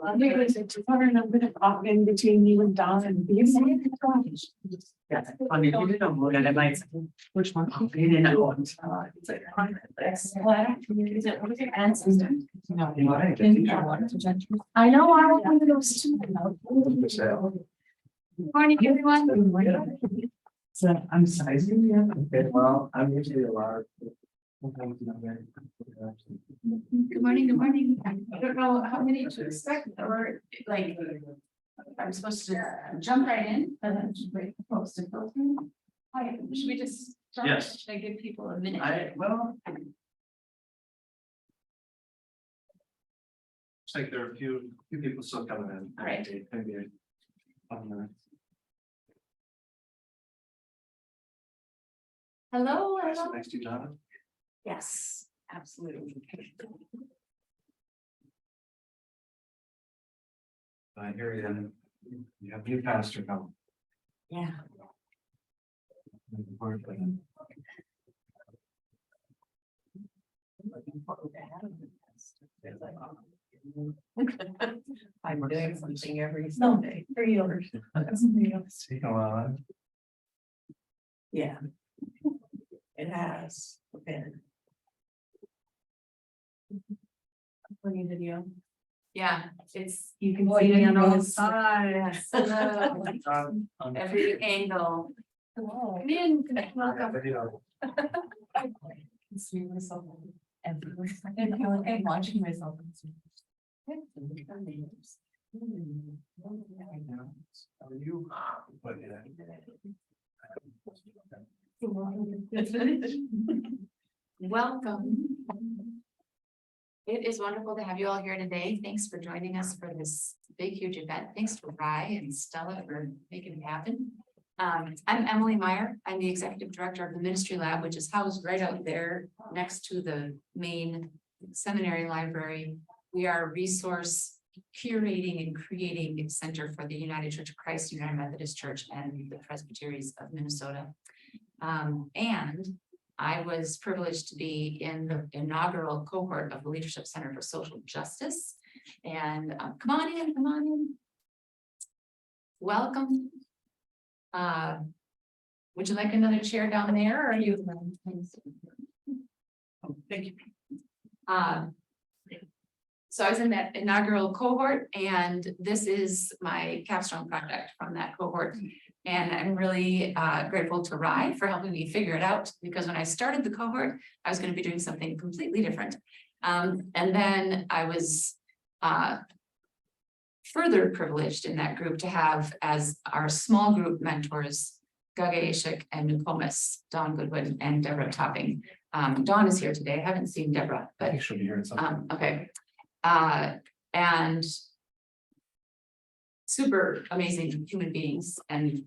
I'm gonna pop in between you and Don and these. Yeah, funny, you didn't look at it, like, which one? You didn't know. It's like, I know, I don't think those two. Morning, everyone. So I'm sizing you. Okay, well, I'm usually a lot. Good morning, good morning. I don't know how many to expect, or like, I'm supposed to jump right in, and then just wait for folks to go through. Hi, should we just start? Yes. Should I give people a minute? Looks like there are a few people still coming in. All right. Maybe a couple minutes. Hello, Sit hello. next to you, Donna. Yes, absolutely. I hear you. You have new pastor coming. Yeah. I'm doing something every Sunday for yours. Speaking a lot. Yeah. It has been. Funny video. Yeah, it's. You can Boy, see you me on know, all sides. Every angle. Hello. Come in, welcome. I can see myself everywhere. And I feel like I'm watching myself. Are you? But Welcome. It is wonderful to have you all here today. Thanks for joining us for this big, huge event. Thanks to Rye and Stella for making it happen. I'm Emily Meyer. I'm the Executive Director of the Ministry Lab, which is housed right out there next to the main seminary library. We are a resource curating and creating a center for the United Church of Christ, United Methodist Church, and the Presbyteries of Minnesota. And I was privileged to be in the inaugural cohort of the Leadership Center for Social Justice. And come on in, come on in. Welcome. Would you like another chair down there, or are you? Oh, thank you. So I was in that inaugural cohort, and this is my capstone project from that cohort. And I'm really grateful to Rye for helping me figure it out, because when I started the cohort, I was going to be doing something completely different. And then I was further privileged in that group to have as our small group mentors, Gaga Ashik and Nukomis, Dawn Goodwin and Deborah Topping. Dawn is here today. I haven't seen Deborah, I but think she'll be here in some. okay. And super amazing human beings, and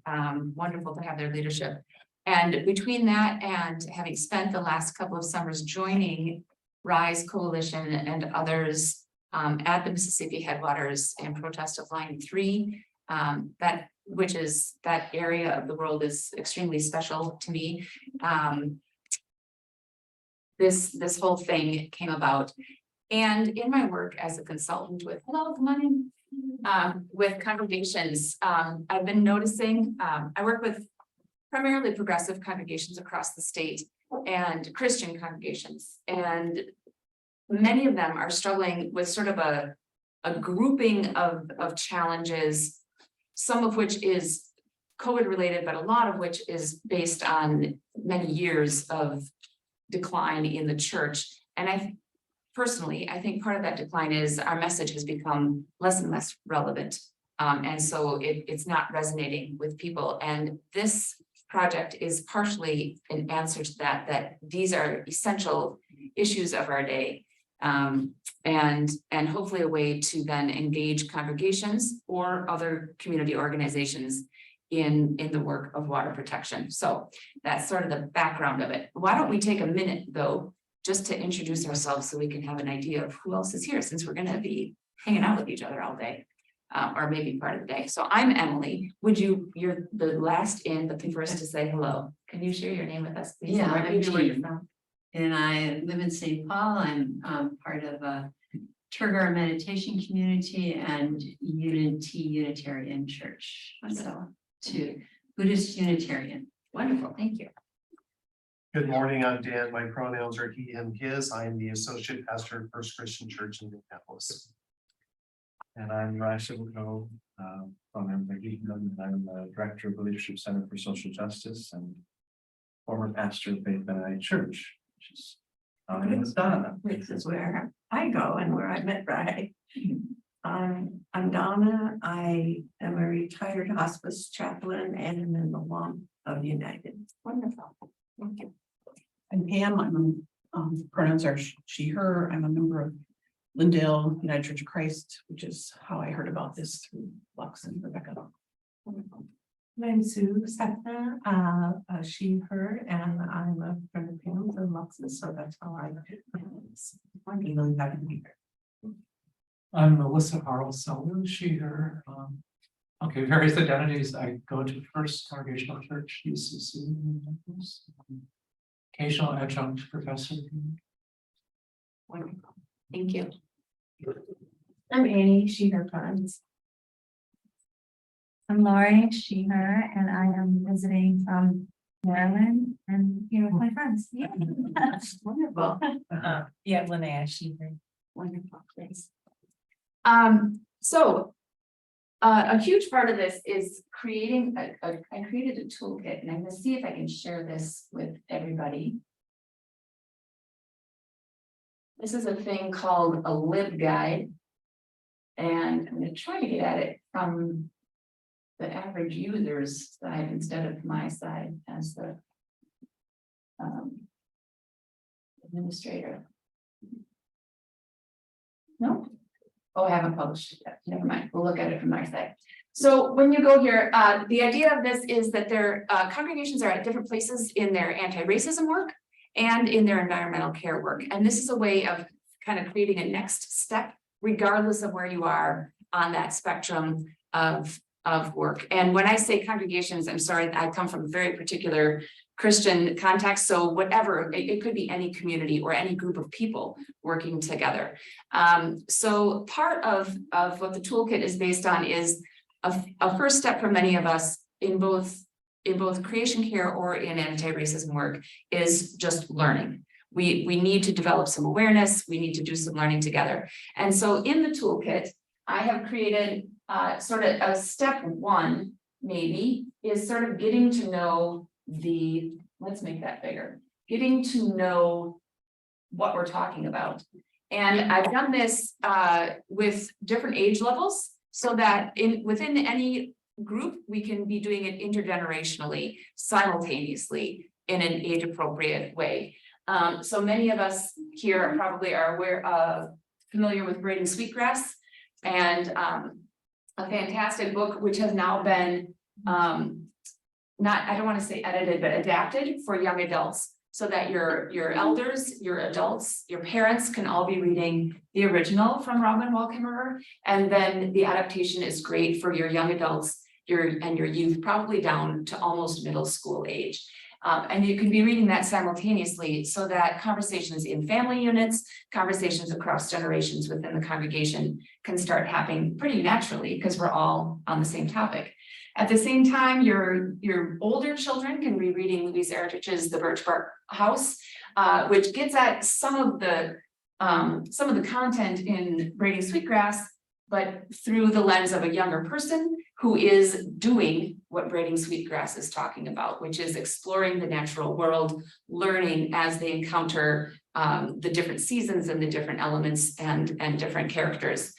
wonderful to have their leadership. And between that and having spent the last couple of summers joining Rise Coalition and others at the Mississippi Headwaters in protest of Line 3, that area of the world is extremely special to me. This whole thing came about. And in my work as a consultant with, hello, come on in, with congregations, I've been noticing, I work with primarily progressive congregations across the state and Christian congregations. And many of them are struggling with sort of a grouping of challenges, some of which is COVID related, but a lot of which is based on many years of decline in the church. And I think part of that decline is our message has become less and less relevant. And so it's not resonating with people. And this project is partially an answer to that these are essential issues of our day. And hopefully a way to then engage congregations or other community organizations in the work of water protection. So that's sort of the background of it. Why don't we take a minute though, just to introduce ourselves so we can have an idea of who else is here, since we're going to be hanging out with each other all day, or maybe part of the day. So I'm Emily. You're the last in, but the first to say hello. Can you share your name with us, please? Yeah, Where I'm you're from? and I live in St. Paul. I'm part of a Turgar meditation community and Unitarian Church. So to Buddhist Unitarian. Wonderful, thank you. Good morning, I'm Dan. My pronouns are he, him, his. I am the associate pastor of First Christian Church in Minneapolis. And I'm Raishel from McGee, and I'm the Director of the Leadership Center for Social Justice and former pastor of Faith Mennonite Church, which is my name is Donna. This is where I go and where I met Ray. I'm Donna. I am a retired hospice chaplain and an alum of United. Wonderful, thank you. I'm Pam. Pronouns are she, her. I'm a member of Lindale United Church of Christ, which is how I heard about this through Lux and Rebecca. I'm Sue Sethna, she, her, and I'm a friend of Pam's and Lux's, so that's how I. I'm really happy to be here. I'm Melissa Harrell-Selden, she, her. Okay, various identities. I go to First Congregational Church, UCC. Occasional adjunct professor. Wonderful, thank you. I'm Annie, she, her, friends. I'm Lori, she, her, and I am visiting from Maryland and here with my friends. Yeah. Wonderful. Yeah, Linnea, she. Wonderful, thanks. So a huge part of this is creating I created a toolkit, and I'm going to see if I can share this with everybody. This is a thing called a LibGuide, and I'm going to try to get at it from the average user's side instead of my side as the administrator. No? Oh, I haven't published it yet. Never mind. We'll look at it from my side. So when you go here, the idea of this is that their congregations are at different places in their anti-racism work and in their environmental care work. And this is a way of kind of creating a next step, regardless of where you are on that spectrum of work. And when I say congregations, I'm sorry, I come from a very particular Christian context. So whatever, it could be any community or any group of people working together. So part of what the toolkit is based on is a first step for many of us in both creation care or in anti-racism work is just learning. We need to develop some awareness. We need to do some learning together. And so in the toolkit, I have created sort of a step one, maybe, is sort of getting to know let's make that bigger, getting to know what we're talking about. And I've done this with different age levels so that within any group, we can be doing it intergenerationally, simultaneously in an age appropriate way. So many of us here probably are familiar with braiding sweetgrass, and a fantastic book which has now been I don't want to say edited, but adapted for young adults, so that your elders, your adults, your parents can all be reading the original from Robin Wall Kimmerer, and then the adaptation is great for your young adults, your youth, probably down to almost middle school age. And you can be reading that simultaneously so that conversations in family units, conversations across generations within the congregation can start happening pretty naturally because we're all on the same topic. At the same time, your older children can be reading Louise Erdrich's The Birch Bark House, which gets at some of the content in Braiding Sweetgrass, but through the lens of a younger person who is doing what Braiding Sweetgrass is talking about, which is exploring the natural world, learning as they encounter the different seasons and the different elements and different characters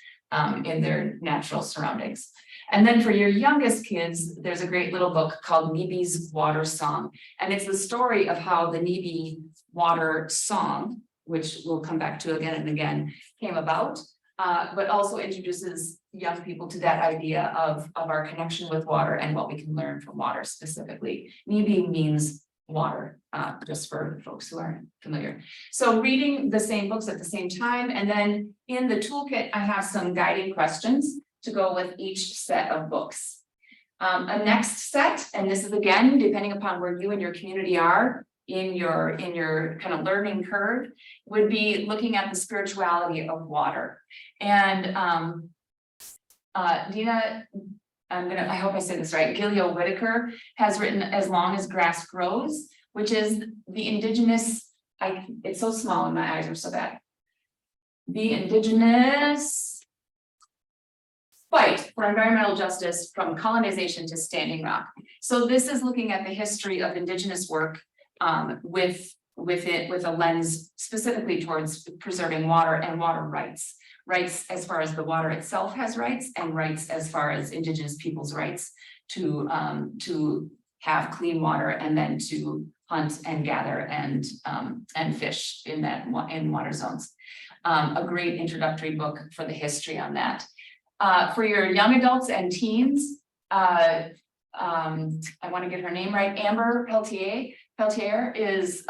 in their natural surroundings. And then for your youngest kids, there's a great little book called Nibi's Water Song. And it's the story of how the Nibi water song, which we'll come back to again and again, came about, but also introduces young people to that idea of our connection with water and what we can learn from water specifically. Nibi means water, just for folks who aren't familiar. So reading the same books at the same time, and then in the toolkit, I have some guiding questions to go with each set of books. A next set, and this is again, depending upon where you and your community are, in your kind of learning curve would be looking at the spirituality of water. And Dina, I hope I said this right, Gilio Whitaker has written As Long as Grass Grows, which is the indigenous, it's so small and my eyes are so bad. The indigenous fight for environmental justice from colonization to Standing Rock. So this is looking at the history of indigenous work with a lens specifically towards preserving water and water rights. Rights as far as the water itself has rights, and rights as far as indigenous people's rights to have clean water and then to hunt and gather and fish in water zones. A great introductory book for the history on that. For your young adults and teens, I want to get her name right, Amber Peltier. Peltier is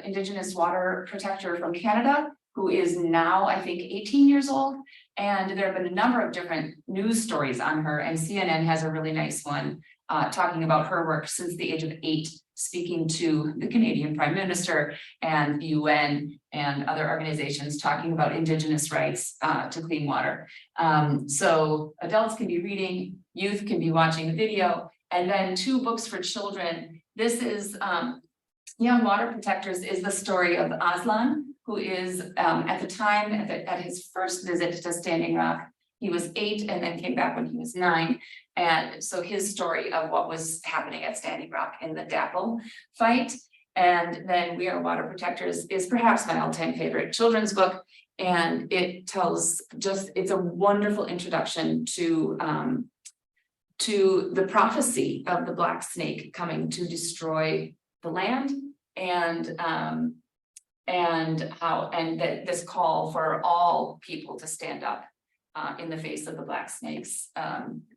Indigenous water protector from Canada, who is now, I think, 18 years old. And there have been a number of different news stories on her, and CNN has a really nice one talking about her work since the age of 8, speaking to the Canadian Prime Minister and the UN and other organizations talking about Indigenous rights to clean water. So adults can be reading, youth can be watching the video, and then 2 books for children. This is Young Water Protectors is the story of Aslan, who is at the time at his first visit to Standing Rock. He was 8 and then came back when he was 9. And so his story of what was happening at Standing Rock in the DAPL fight. And then We Are Water Protectors is perhaps my all-time favorite children's book. And it tells it's a wonderful introduction to the prophecy of the black snake coming to destroy the land, and that this call for all people to stand up in the face of the black snake's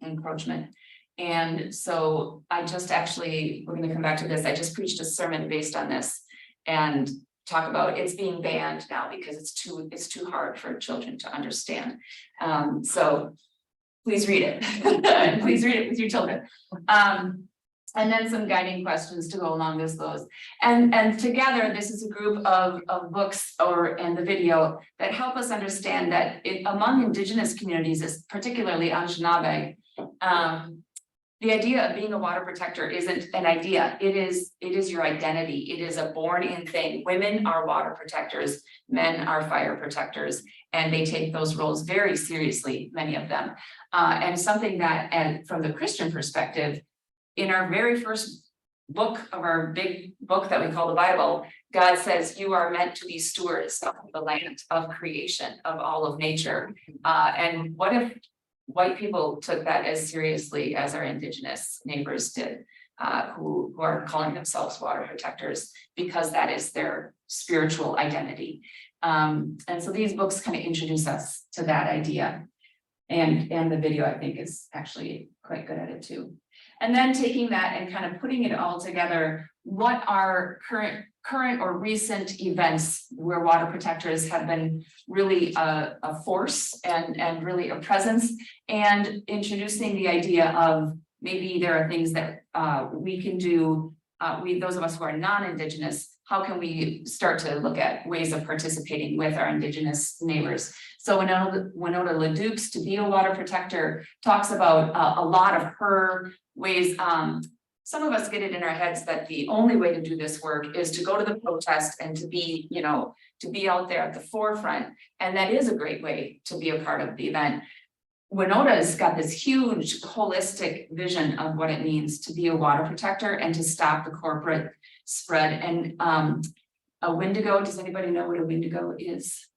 encroachment. And so I just we're going to come back to this. I just preached a sermon based on this and talk about it's being banned now because it's too hard for children to understand. So please read it. Please read it with your children. And then some guiding questions to go along with those. And together, this is a group of books and the video that help us understand that among Indigenous communities, particularly Anishinaabe, the idea of being a water protector isn't an idea. It is your identity. It is a born-in thing. Women are water protectors, men are fire protectors, and they take those roles very seriously, many of them. And something that, and from the Christian perspective, in our very first book of our big book that we call the Bible, God says you are meant to be stewards of the land, of creation, of all of nature. And what if white people took that as seriously as our Indigenous neighbors did, who are calling themselves water protectors because that is their spiritual identity. And so these books kind of introduce us to that idea. And the video, I think, is actually quite good at it too. And then taking that and kind of putting it all together, what are current or recent events where water protectors have been really a force and really a presence, and introducing the idea of maybe there are things that we can do, those of us who are non-Indigenous, how can we start to look at ways of participating with our Indigenous neighbors? So Winona LaDukes, to be a water protector, talks about a lot of her ways. Some of us get it in our heads that the only way to do this work is to go to the protest and to be, to be out there at the forefront. And that is a great way to be a part of the event. Winona's got this huge holistic vision of what it means to be a water protector and to stop the corporate spread. And a Wendigo, does anybody know what a Wendigo is?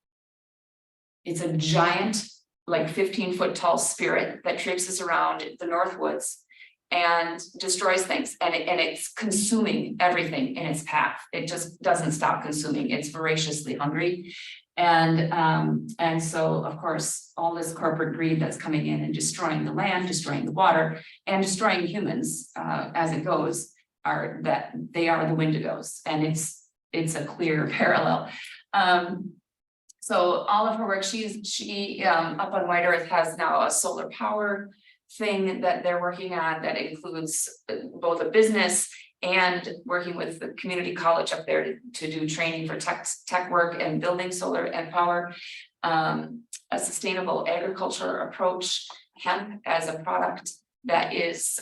It's a giant, like 15-foot tall spirit that traipses around the North Woods and destroys things, and it's consuming everything in its path. It just doesn't stop consuming. It's voraciously hungry. And so, of course, all this corporate greed that's coming in and destroying the land, destroying the water, and destroying humans as it goes, they are the Wendigos, and it's a clear parallel. So all of her work, she up on White Earth has now a solar power thing that they're working on that includes both a business and working with the community college up there to do training for tech work and building solar and power. A sustainable agriculture approach, hemp as a product that is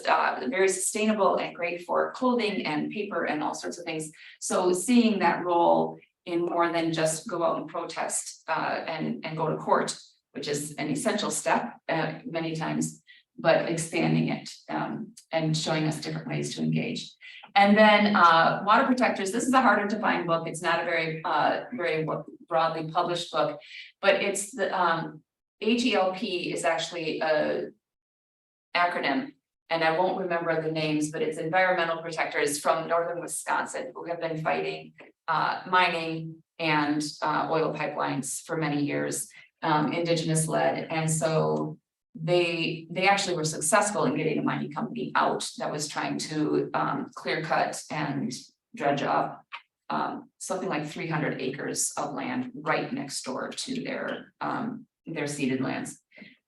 very sustainable and great for clothing and paper and all sorts of things. So seeing that role in more than just go out and protest and go to court, which is an essential step many times, but expanding it and showing us different ways to engage. And then water protectors, this is a harder to find book. It's not a very broadly published book, but it's the HELP is actually a acronym, and I won't remember the names, but it's environmental protectors from northern Wisconsin who have been fighting mining and oil pipelines for many years, indigenous led. And so they actually were successful in getting a mining company out that was trying to clear cut and dredge up something like 300 acres of land right next door to their ceded lands.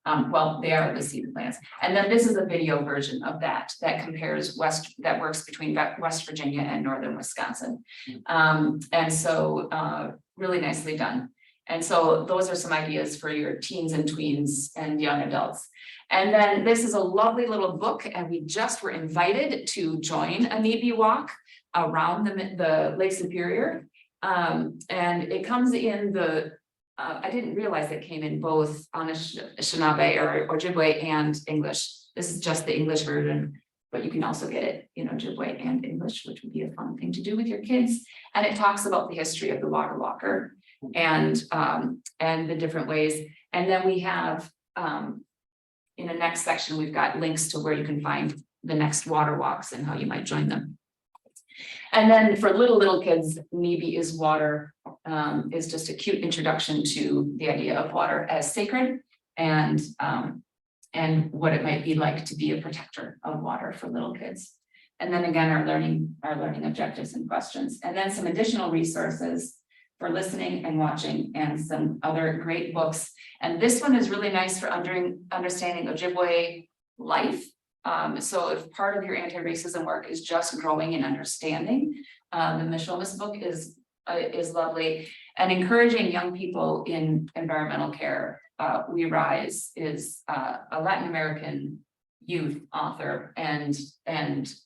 Well, they are the ceded lands. And then this is a video version of that compares that works between West Virginia and northern Wisconsin. And so really nicely done. And so those are some ideas for your teens and tweens and young adults. And then this is a lovely little book, and we just were invited to join a NEBI walk around the Lake Superior. And it comes in the I didn't realize it came in both Anishinaabe or Ojibwe and English. This is just the English version, but you can also get it in Ojibwe and English, which would be a fun thing to do with your kids. And it talks about the history of the water walker and the different ways. And then we have in the next section, we've got links to where you can find the next water walks and how you might join them. And then for little kids, NEBI is water, is just a cute introduction to the idea of water as sacred and what it might be like to be a protector of water for little kids. And then again, our learning objectives and questions, and then some additional resources for listening and watching and some other great books. And this one is really nice for understanding Ojibwe life. So if part of your anti-racism work is just growing and understanding, the Mishomis book is lovely, and encouraging young people in environmental care. We Rise is a Latin American youth author and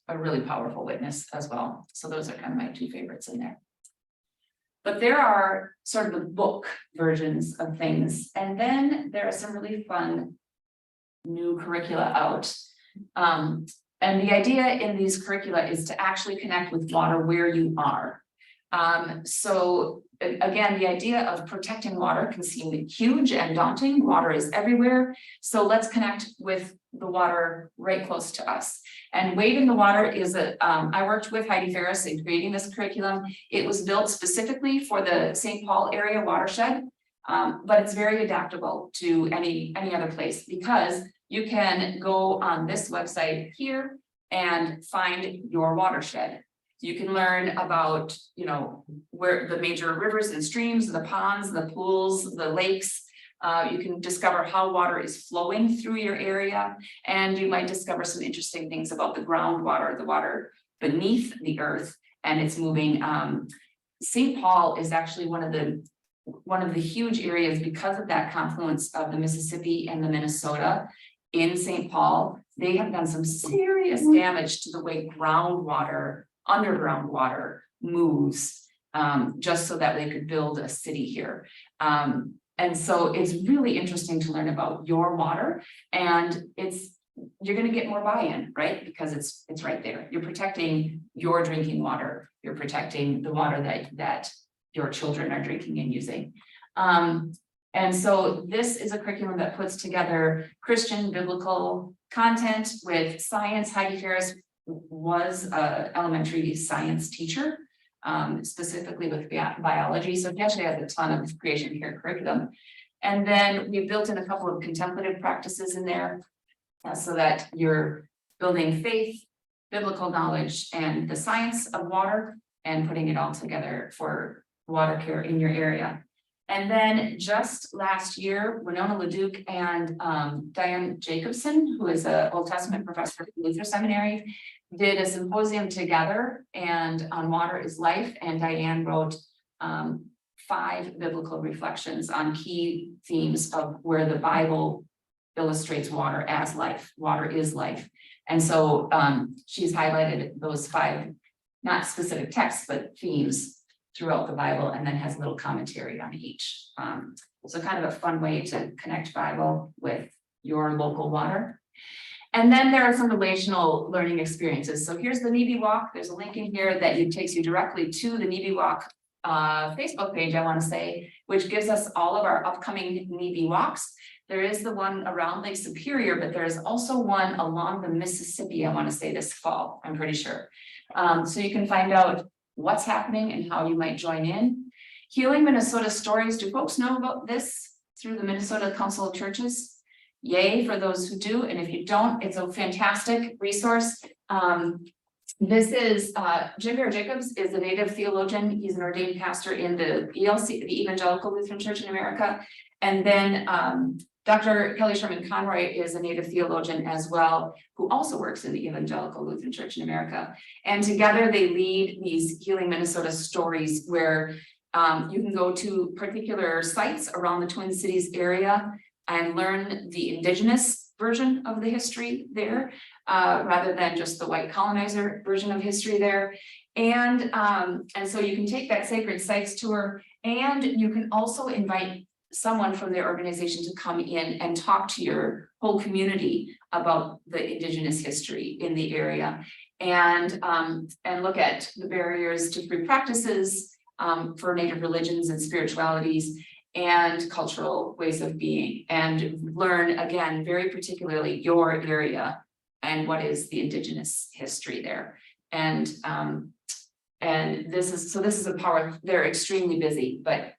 a really powerful witness as well. So those are kind of my two favorites in there. But there are sort of the book versions of things, and then there are some really fun new curricula out. And the idea in these curricula is to actually connect with water where you are. So again, the idea of protecting water can seem huge and daunting. Water is everywhere. So let's connect with the water right close to us. And Wade in the Water is I worked with Heidi Ferris in creating this curriculum. It was built specifically for the St. Paul area watershed, but it's very adaptable to any other place, because you can go on this website here and find your watershed. You can learn about, where the major rivers and streams, the ponds, the pools, the lakes. You can discover how water is flowing through your area, and you might discover some interesting things about the groundwater, the water beneath the earth, and it's moving. St. Paul is actually one of the huge areas because of that confluence of the Mississippi and the Minnesota. In St. Paul, they have done some serious damage to the way underground water moves, just so that they could build a city here. And so it's really interesting to learn about your water, and you're going to get more buy-in, right? Because it's right there. You're protecting your drinking water. You're protecting the water that your children are drinking and using. And so this is a curriculum that puts together Christian biblical content with science. Heidi Ferris was an elementary science teacher, specifically with biology. So she actually has a ton of creation care curriculum. And then we built in a couple of contemplative practices in there so that you're building faith, biblical knowledge, and the science of water, and putting it all together for water care in your area. And then just last year, Winona LeDuc and Diane Jacobson, who is an Old Testament professor at Luther Seminary, did a symposium together and on water is life. And Diane wrote 5 biblical reflections on key themes of where the Bible illustrates water as life. Water is life. And so she's highlighted those 5, not specific texts, but themes throughout the Bible, and then has a little commentary on each. So kind of a fun way to connect Bible with your local water. And then there are some relational learning experiences. So here's the Nebe Walk. There's a link in here that takes you directly to the Nebe Walk Facebook page, I want to say, which gives us all of our upcoming Nebe walks. There is the one around Lake Superior, but there's also one along the Mississippi, I want to say this fall, I'm pretty sure. So you can find out what's happening and how you might join in. Healing Minnesota Stories. Do folks know about this through the Minnesota Council of Churches? Yay for those who do. And if you don't, it's a fantastic resource. This is Jim Bear Jacobs is a native theologian. He's an ordained pastor in the ELC, the Evangelical Lutheran Church in America. And then Dr. Kelly Sherman Conroy is a native theologian as well, who also works in the Evangelical Lutheran Church in America. And together they lead these Healing Minnesota Stories, where you can go to particular sites around the Twin Cities area and learn the indigenous version of the history there, rather than just the white colonizer version of history there. And so you can take that Sacred Sites tour, and you can also invite someone from their organization to come in and talk to your whole community about the indigenous history in the area, and look at the barriers to free practices for Native religions and spiritualities and cultural ways of being, and learn again, very particularly your area and what is the indigenous history there. And this is a power, they're extremely busy, but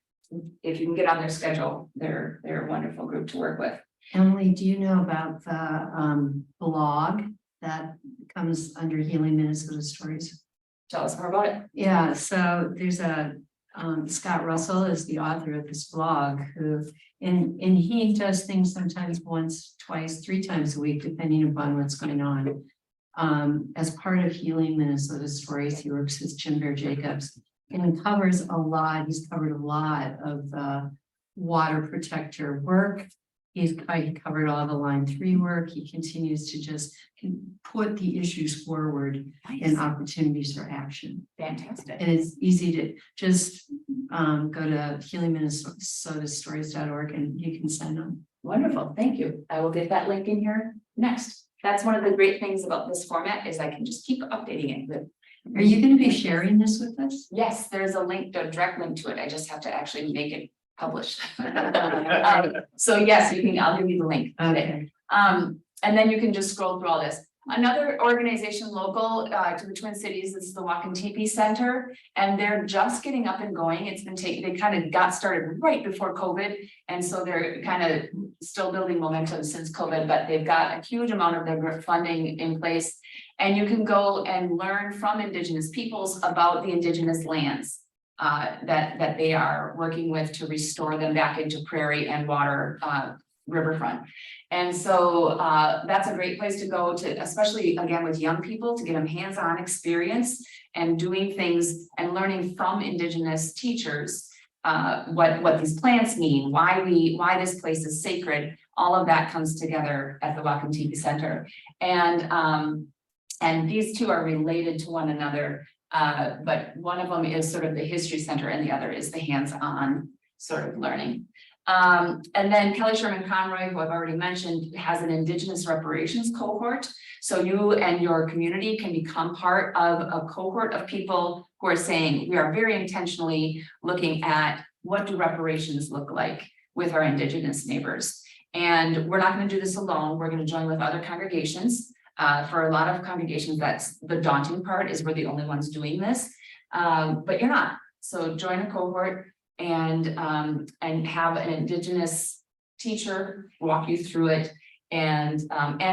if you can get on their schedule, they're a wonderful group to work with. Emily, do you know about the blog that comes under Healing Minnesota Stories? Tell us more about it. Yeah, so there's a Scott Russell is the author of this blog, who and he does things sometimes once, twice, 3 times a week, depending upon what's going on. As part of Healing Minnesota Stories, he works with Jim Bear Jacobs, and covers a lot. He's covered a lot of water protector work. He covered all the Line 3 work. He continues to just put the issues forward and opportunities for action. Fantastic. And it's easy to just go to healingminnesotastories.org and you can sign on. Wonderful, thank you. I will get that link in here next. That's one of the great things about this format, is I can just keep updating it with. Are you going to be sharing this with us? Yes, there's a link, a direct link to it. I just have to actually make it published. So yes, I'll give you the link. Okay. And then you can just scroll through all this. Another organization local to the Twin Cities is the Wakantipi Center, and they're just getting up and going. It's been they kind of got started right before COVID, and so they're kind of still building momentum since COVID, but they've got a huge amount of their funding in place. And you can go and learn from Indigenous peoples about the Indigenous lands that they are working with to restore them back into prairie and water riverfront. And so that's a great place to go to, especially again with young people, to get them hands-on experience and doing things and learning from Indigenous teachers what these plants mean, why this place is sacred. All of that comes together at the Wakantipi Center. And these two are related to one another, but one of them is sort of the history center and the other is the hands-on sort of learning. And then Kelly Sherman Conroy, who I've already mentioned, has an Indigenous reparations cohort. So you and your community can become part of a cohort of people who are saying, we are very intentionally looking at what do reparations look like with our Indigenous neighbors. And we're not going to do this alone. We're going to join with other congregations. For a lot of congregations, that's the daunting part, is we're the only ones doing this, but you're not. So join a cohort and have an Indigenous teacher walk you through it, and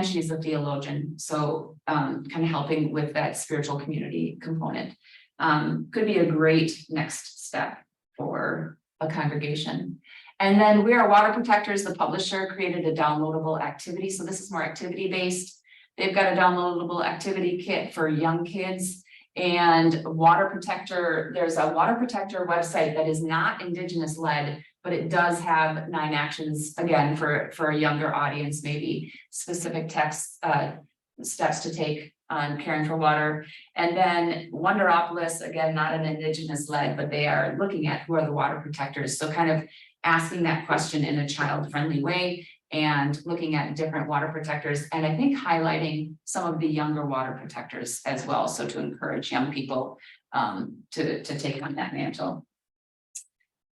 she's a theologian, so kind of helping with that spiritual community component. Could be a great next step for a congregation. And then We Are Water Protectors, the publisher, created a downloadable activity. So this is more activity-based. They've got a downloadable activity kit for young kids. And Water Protector, there's a Water Protector website that is not Indigenous led, but it does have 9 actions, again, for a younger audience, maybe specific steps to take on caring for water. And then Wonderopolis, again, not an Indigenous led, but they are looking at who are the water protectors. So kind of asking that question in a child-friendly way and looking at different water protectors, and I think highlighting some of the younger water protectors as well. So to encourage young people to take on that mantle.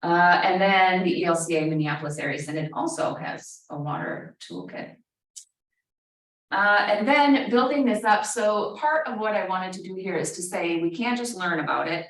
And then the ELCA Minneapolis Area Synod also has a water toolkit. And then building this up. So part of what I wanted to do here is to say, we can't just learn about it.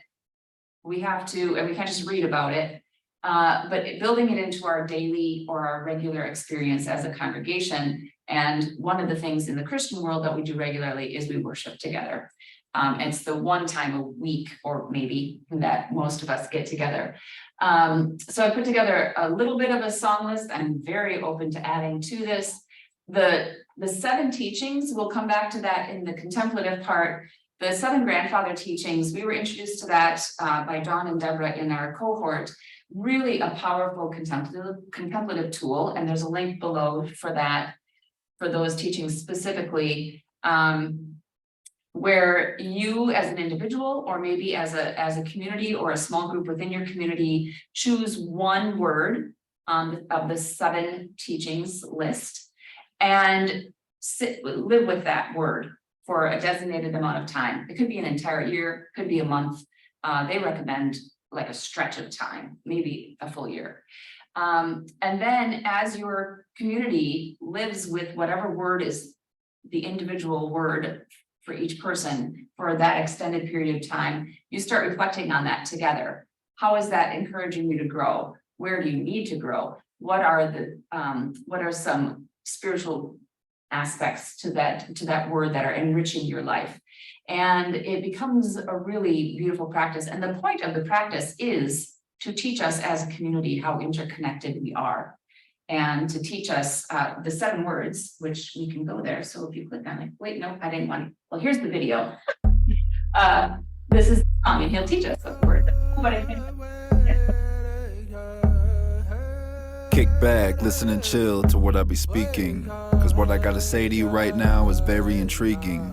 We have to, and we can't just read about it. But building it into our daily or our regular experience as a congregation. And one of the things in the Christian world that we do regularly is we worship together. It's the one time a week or maybe that most of us get together. So I put together a little bit of a song list. I'm very open to adding to this. The 7 teachings, we'll come back to that in the contemplative part. The 7 grandfather teachings, we were introduced to that by Dawn and Deborah in our cohort. Really a powerful contemplative tool, and there's a link below for that, for those teachings specifically, where you as an individual or maybe as a community or a small group within your community choose one word of the 7 teachings list and live with that word for a designated amount of time. It could be an entire year, could be a month. They recommend like a stretch of time, maybe a full year. And then as your community lives with whatever word is the individual word for each person for that extended period of time, you start reflecting on that together. How is that encouraging you to grow? Where do you need to grow? What are some spiritual aspects to that word that are enriching your life? And it becomes a really beautiful practice. And the point of the practice is to teach us as a community how interconnected we are, and to teach us the 7 words, which we can go there. So if you click on it, wait, no, I didn't want to. Well, here's the video. This is the song, and he'll teach us the word. But I think Kick back, listen and chill to what I be speaking, cause what I gotta say to you right now is very intriguing.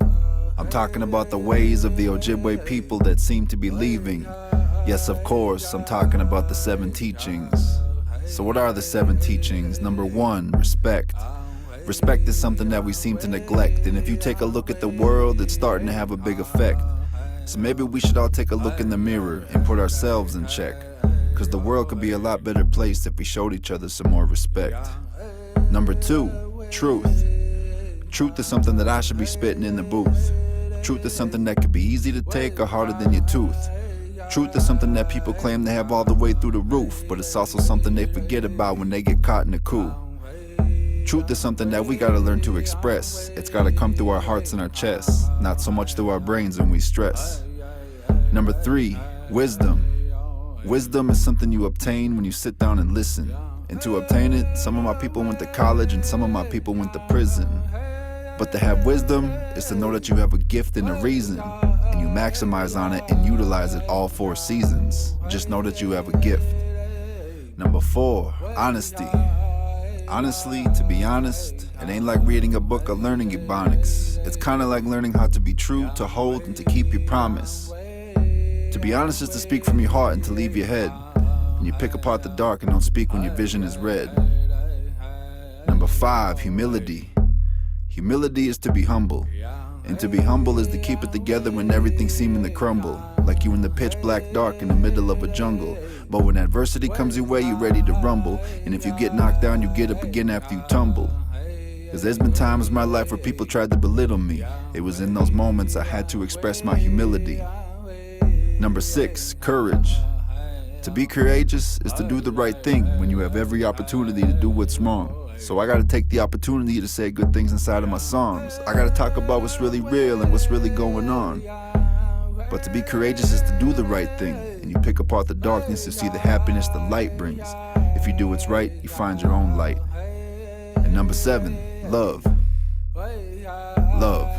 I'm talking about the ways of the Ojibwe people that seem to be leaving. Yes, of course, I'm talking about the 7 teachings. So what are the 7 teachings? Number 1, respect. Respect is something that we seem to neglect, and if you take a look at the world, it's starting to have a big effect. So maybe we should all take a look in the mirror and put ourselves in check, cause the world could be a lot better place if we showed each other some more respect. Number 2, truth. Truth is something that I should be spitting in the booth. Truth is something that could be easy to take or harder than your tooth. Truth is something that people claim they have all the way through the roof, but it's also something they forget about when they get caught in a coup. Truth is something that we gotta learn to express. It's gotta come through our hearts and our chests, not so much through our brains when we stress. Number 3, wisdom. Wisdom is something you obtain when you sit down and listen. And to obtain it, some of my people went to college and some of my people went to prison. But to have wisdom is to know that you have a gift and a reason, and you maximize on it and utilize it all 4 seasons. Just know that you have a gift. Number 4, honesty. Honestly, to be honest, it ain't like reading a book or learning Ebonics. It's kinda like learning how to be true, to hold, and to keep your promise. To be honest is to speak from your heart and to leave your head. And you pick apart the dark and don't speak when your vision is red. Number 5, humility. Humility is to be humble. And to be humble is to keep it together when everything's seeming to crumble. Like you in the pitch black dark in the middle of a jungle. But when adversity comes your way, you're ready to rumble. And if you get knocked down, you get up again after you tumble. Cause there's been times in my life where people tried to belittle me. It was in those moments I had to express my humility. Number 6, courage. To be courageous is to do the right thing when you have every opportunity to do what's wrong. So I gotta take the opportunity to say good things inside of my songs. I gotta talk about what's really real and what's really going on. But to be courageous is to do the right thing. and you pick apart the darkness to see the happiness the light brings. If you do what's right, you find your own light. And number 7, love. Love.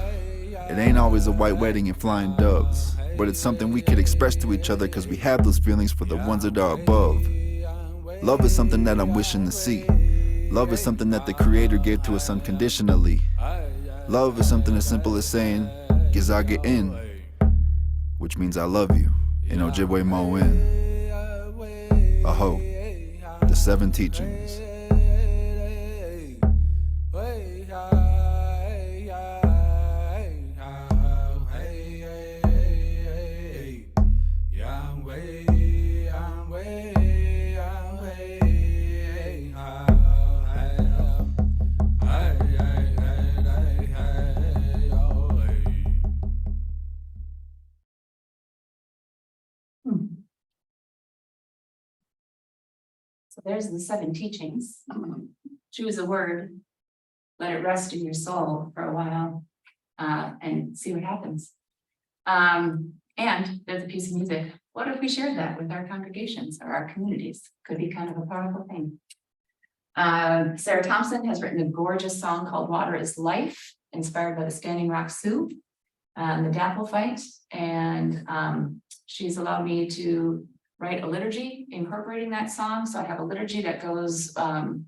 It ain't always a white wedding and flying doves, but it's something we could express to each other because we have those feelings for the ones that are above. Love is something that I'm wishing to see. Love is something that the Creator gave to us unconditionally. Love is something as simple as saying, Gizage in, which means I love you, in Ojibwe Mo'in. Aho, the 7 teachings. So there's the 7 teachings. Choose a word, let it rest in your soul for a while, and see what happens. And there's a piece of music. What if we shared that with our congregations or our communities? Could be kind of a powerful thing. Sarah Thompson has written a gorgeous song called Water is Life, inspired by the Standing Rock Sioux, the Dapple fight. And she's allowed me to write a liturgy incorporating that song. So I have a liturgy that goes, that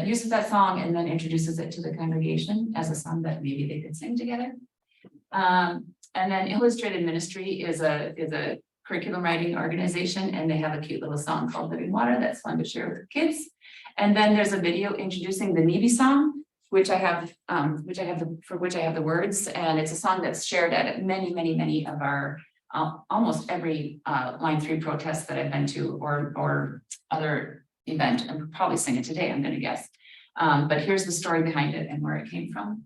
uses that song and then introduces it to the congregation as a song that maybe they could sing together. And then Illustrated Ministry is a curriculum writing organization, and they have a cute little song called Living Water that's fun to share with kids. And then there's a video introducing the Nebi song, which I have the words, and it's a song that's shared at many of our almost every Line 3 protest that I've been to, or other event, and we'll probably sing it today, I'm gonna guess. But here's the story behind it and where it came from.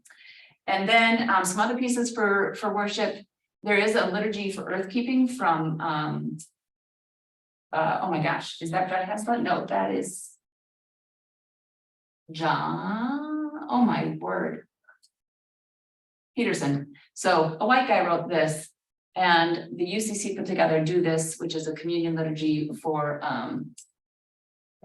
And then some other pieces for worship. There is a liturgy for earth keeping from, oh my gosh, is that Brett Haslett? No, that is John, oh my word. Peterson. So a white guy wrote this, and the UCC put together Do This, which is a communion liturgy for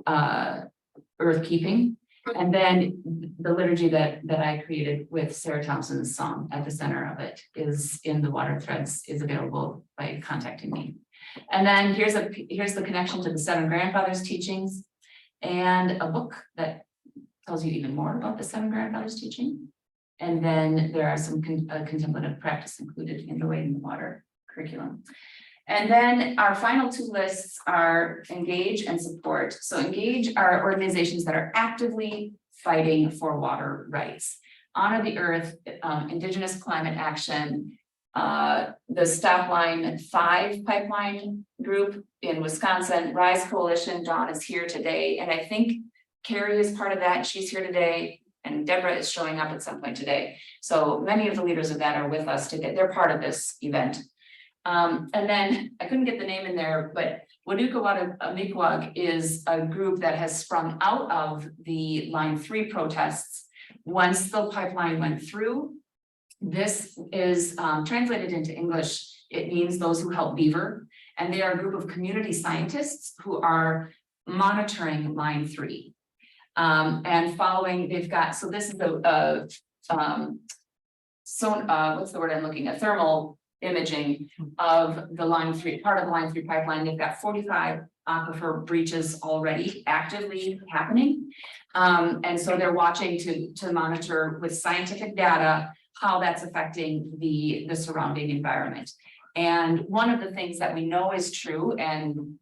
earth keeping. And then the liturgy that I created with Sarah Thompson's song at the center of it is in the WaterThreads, is available by contacting me. And then here's the connection to the 7 grandfathers teachings, and a book that tells you even more about the 7 grandfathers teaching. And then there are some contemplative practice included in the Wade in the Water curriculum. And then our final 2 lists are engage and support. So engage are organizations that are actively fighting for water rights. Honor the Earth, Indigenous Climate Action, the Stop Line 5 pipeline group in Wisconsin, Rise Coalition. Dawn is here today, and I think Carrie is part of that. She's here today, and Deborah is showing up at some point today. So many of the leaders of that are with us today. They're part of this event. And then I couldn't get the name in there, but Waduka Mikwag is a group that has sprung out of the Line 3 protests. Once the pipeline went through, this is translated into English. It means those who help beaver, and they are a group of community scientists who are monitoring Line 3 and following. They've got, so this is the what's the word I'm looking at? Thermal imaging of the Line 3, part of the Line 3 pipeline. They've got 45 aquifer breaches already actively happening. And so they're watching to monitor with scientific data how that's affecting the surrounding environment. And one of the things that we know is true, and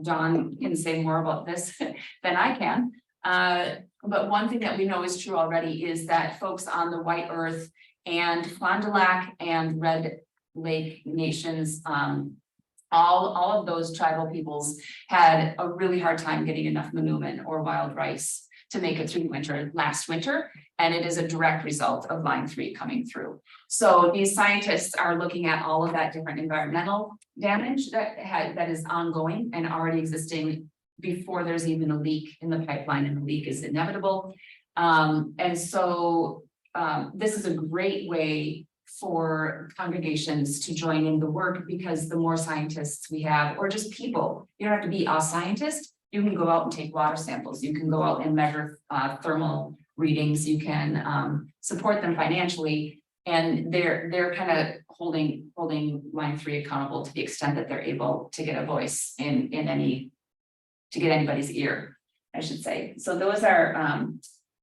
Dawn can say more about this than I can, but one thing that we know is true already is that folks on the White Earth and Fond du Lac and Red Lake nations, all of those tribal peoples had a really hard time getting enough manoomin or wild rice to make it through the winter last winter. And it is a direct result of Line 3 coming through. So these scientists are looking at all of that different environmental damage that is ongoing and already existing before there's even a leak in the pipeline, and the leak is inevitable. And so this is a great way for congregations to join in the work, because the more scientists we have, or just people, you don't have to be a scientist. You can go out and take water samples, you can go out and measure thermal readings, you can support them financially. And they're kind of holding line 3 accountable to the extent that they're able to get a voice in any, to get anybody's ear, I should say. So those are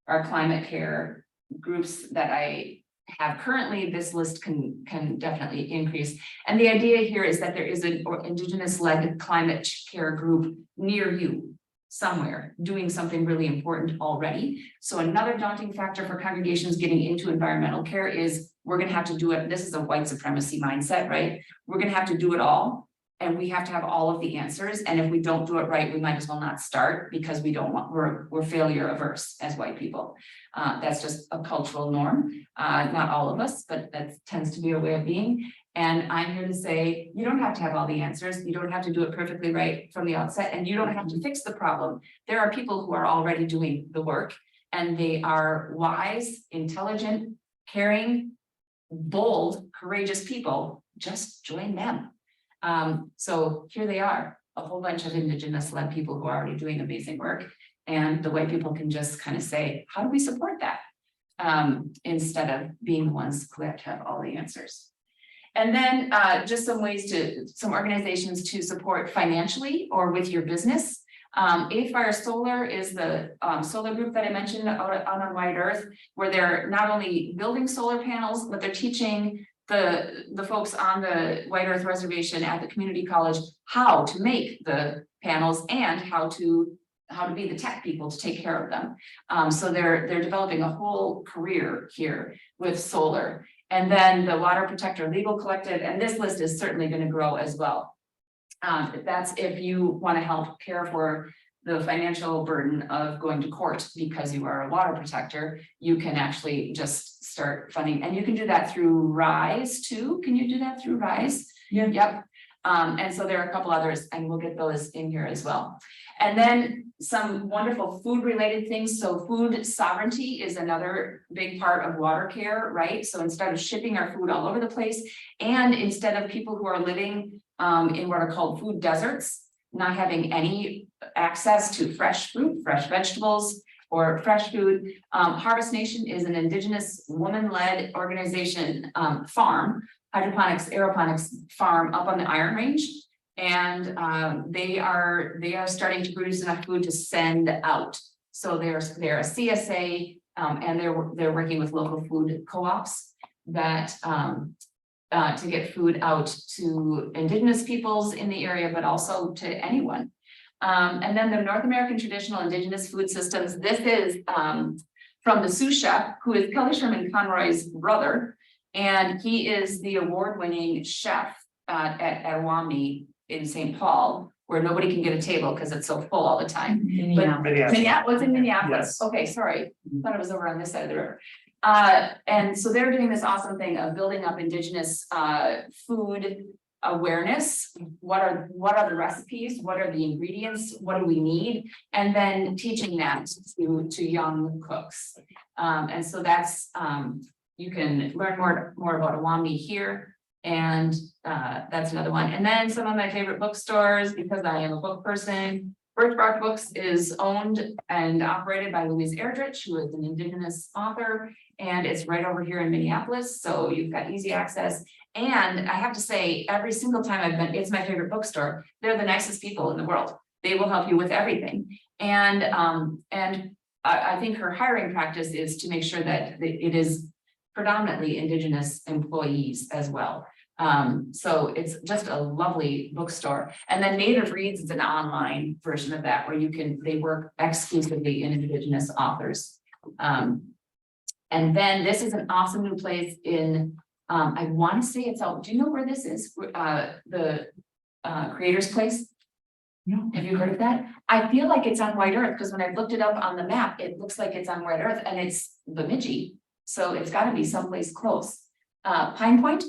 our climate care groups that I have currently. This list can definitely increase. And the idea here is that there is an Indigenous-led climate care group near you somewhere doing something really important already. So another daunting factor for congregations getting into environmental care is we're going to have to do it. This is a white supremacy mindset, right? We're going to have to do it all. And we have to have all of the answers. And if we don't do it right, we might as well not start, because we don't want, we're failure averse as white people. That's just a cultural norm. Not all of us, but that tends to be a way of being. And I'm here to say, you don't have to have all the answers. You don't have to do it perfectly right from the outset, and you don't have to fix the problem. There are people who are already doing the work, and they are wise, intelligent, caring, bold, courageous people. Just join them. So here they are, a whole bunch of Indigenous-led people who are already doing amazing work. And the white people can just kind of say, how do we support that? Instead of being the ones who have to have all the answers. And then just some organizations to support financially or with your business. A-Fire Solar is the solar group that I mentioned out on White Earth, where they're not only building solar panels, but they're teaching the folks on the White Earth Reservation at the community college how to make the panels and how to be the tech people to take care of them. So they're developing a whole career here with solar. And then the Water Protector Legal Collective, and this list is certainly going to grow as well. That's if you want to help care for the financial burden of going to court because you are a water protector. You can actually just start funding, and you can do that through RISE too. Can you do that through RISE? Yeah. Yep. And so there are a couple others, and we'll get those in here as well. And then some wonderful food related things. So food sovereignty is another big part of water care, right? So instead of shipping our food all over the place, and instead of people who are living in what are called food deserts, not having any access to fresh fruit, fresh vegetables, or fresh food. Harvest Nation is an Indigenous woman-led organization, hydroponics, aeroponics farm up on the Iron Range. And they are starting to produce enough food to send out. So they're a CSA, and they're working with local food co-ops that to get food out to Indigenous peoples in the area, but also to anyone. And then the North American Traditional Indigenous Food Systems. This is from the sous chef, who is Kelly Sherman Conroy's brother, and he is the award-winning chef at Awami in St. Paul, where nobody can get a table because it's so full all the time. Minneapolis, in Minneapolis. Yes. Okay, sorry, thought it was over on this side of the river. And so they're doing this awesome thing of building up Indigenous food awareness. What are the recipes? What are the ingredients? What do we need? And then teaching that to young cooks. And so that's you can learn more about Awami here. And that's another one. And then some of my favorite bookstores, because I am a book person. Birchbark Books is owned and operated by Louise Erdrich, who is an Indigenous author, and it's right over here in Minneapolis. So you've got easy access. And I have to say, every single time I've been, it's my favorite bookstore. They're the nicest people in the world. They will help you with everything. And I think her hiring practice is to make sure that it is predominantly Indigenous employees as well. So it's just a lovely bookstore. And then Native Reads is an online version of that, where they work exclusively in Indigenous authors. And then this is an awesome new place in, I want to say it's out. Do you know where this is? The Creator's Place? No. Have you heard of that? I feel like it's on White Earth, because when I looked it up on the map, it looks like it's on White Earth, and it's Bemidji. So it's got to be someplace close. Pine Point?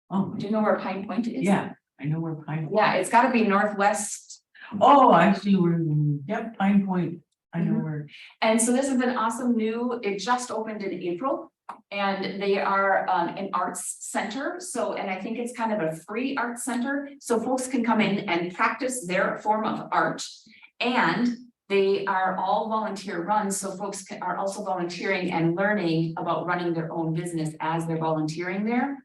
Oh, Do you know where Pine Point is? yeah, I know where Pine. Yeah, it's got to be northwest. Oh, I see where, yep, Pine Point, I know where. And so this is an awesome new, it just opened in April. And they are an arts center, so, and I think it's kind of a free arts center, so folks can come in and practice their form of art. And they are all volunteer run, so folks are also volunteering and learning about running their own business as they're volunteering there.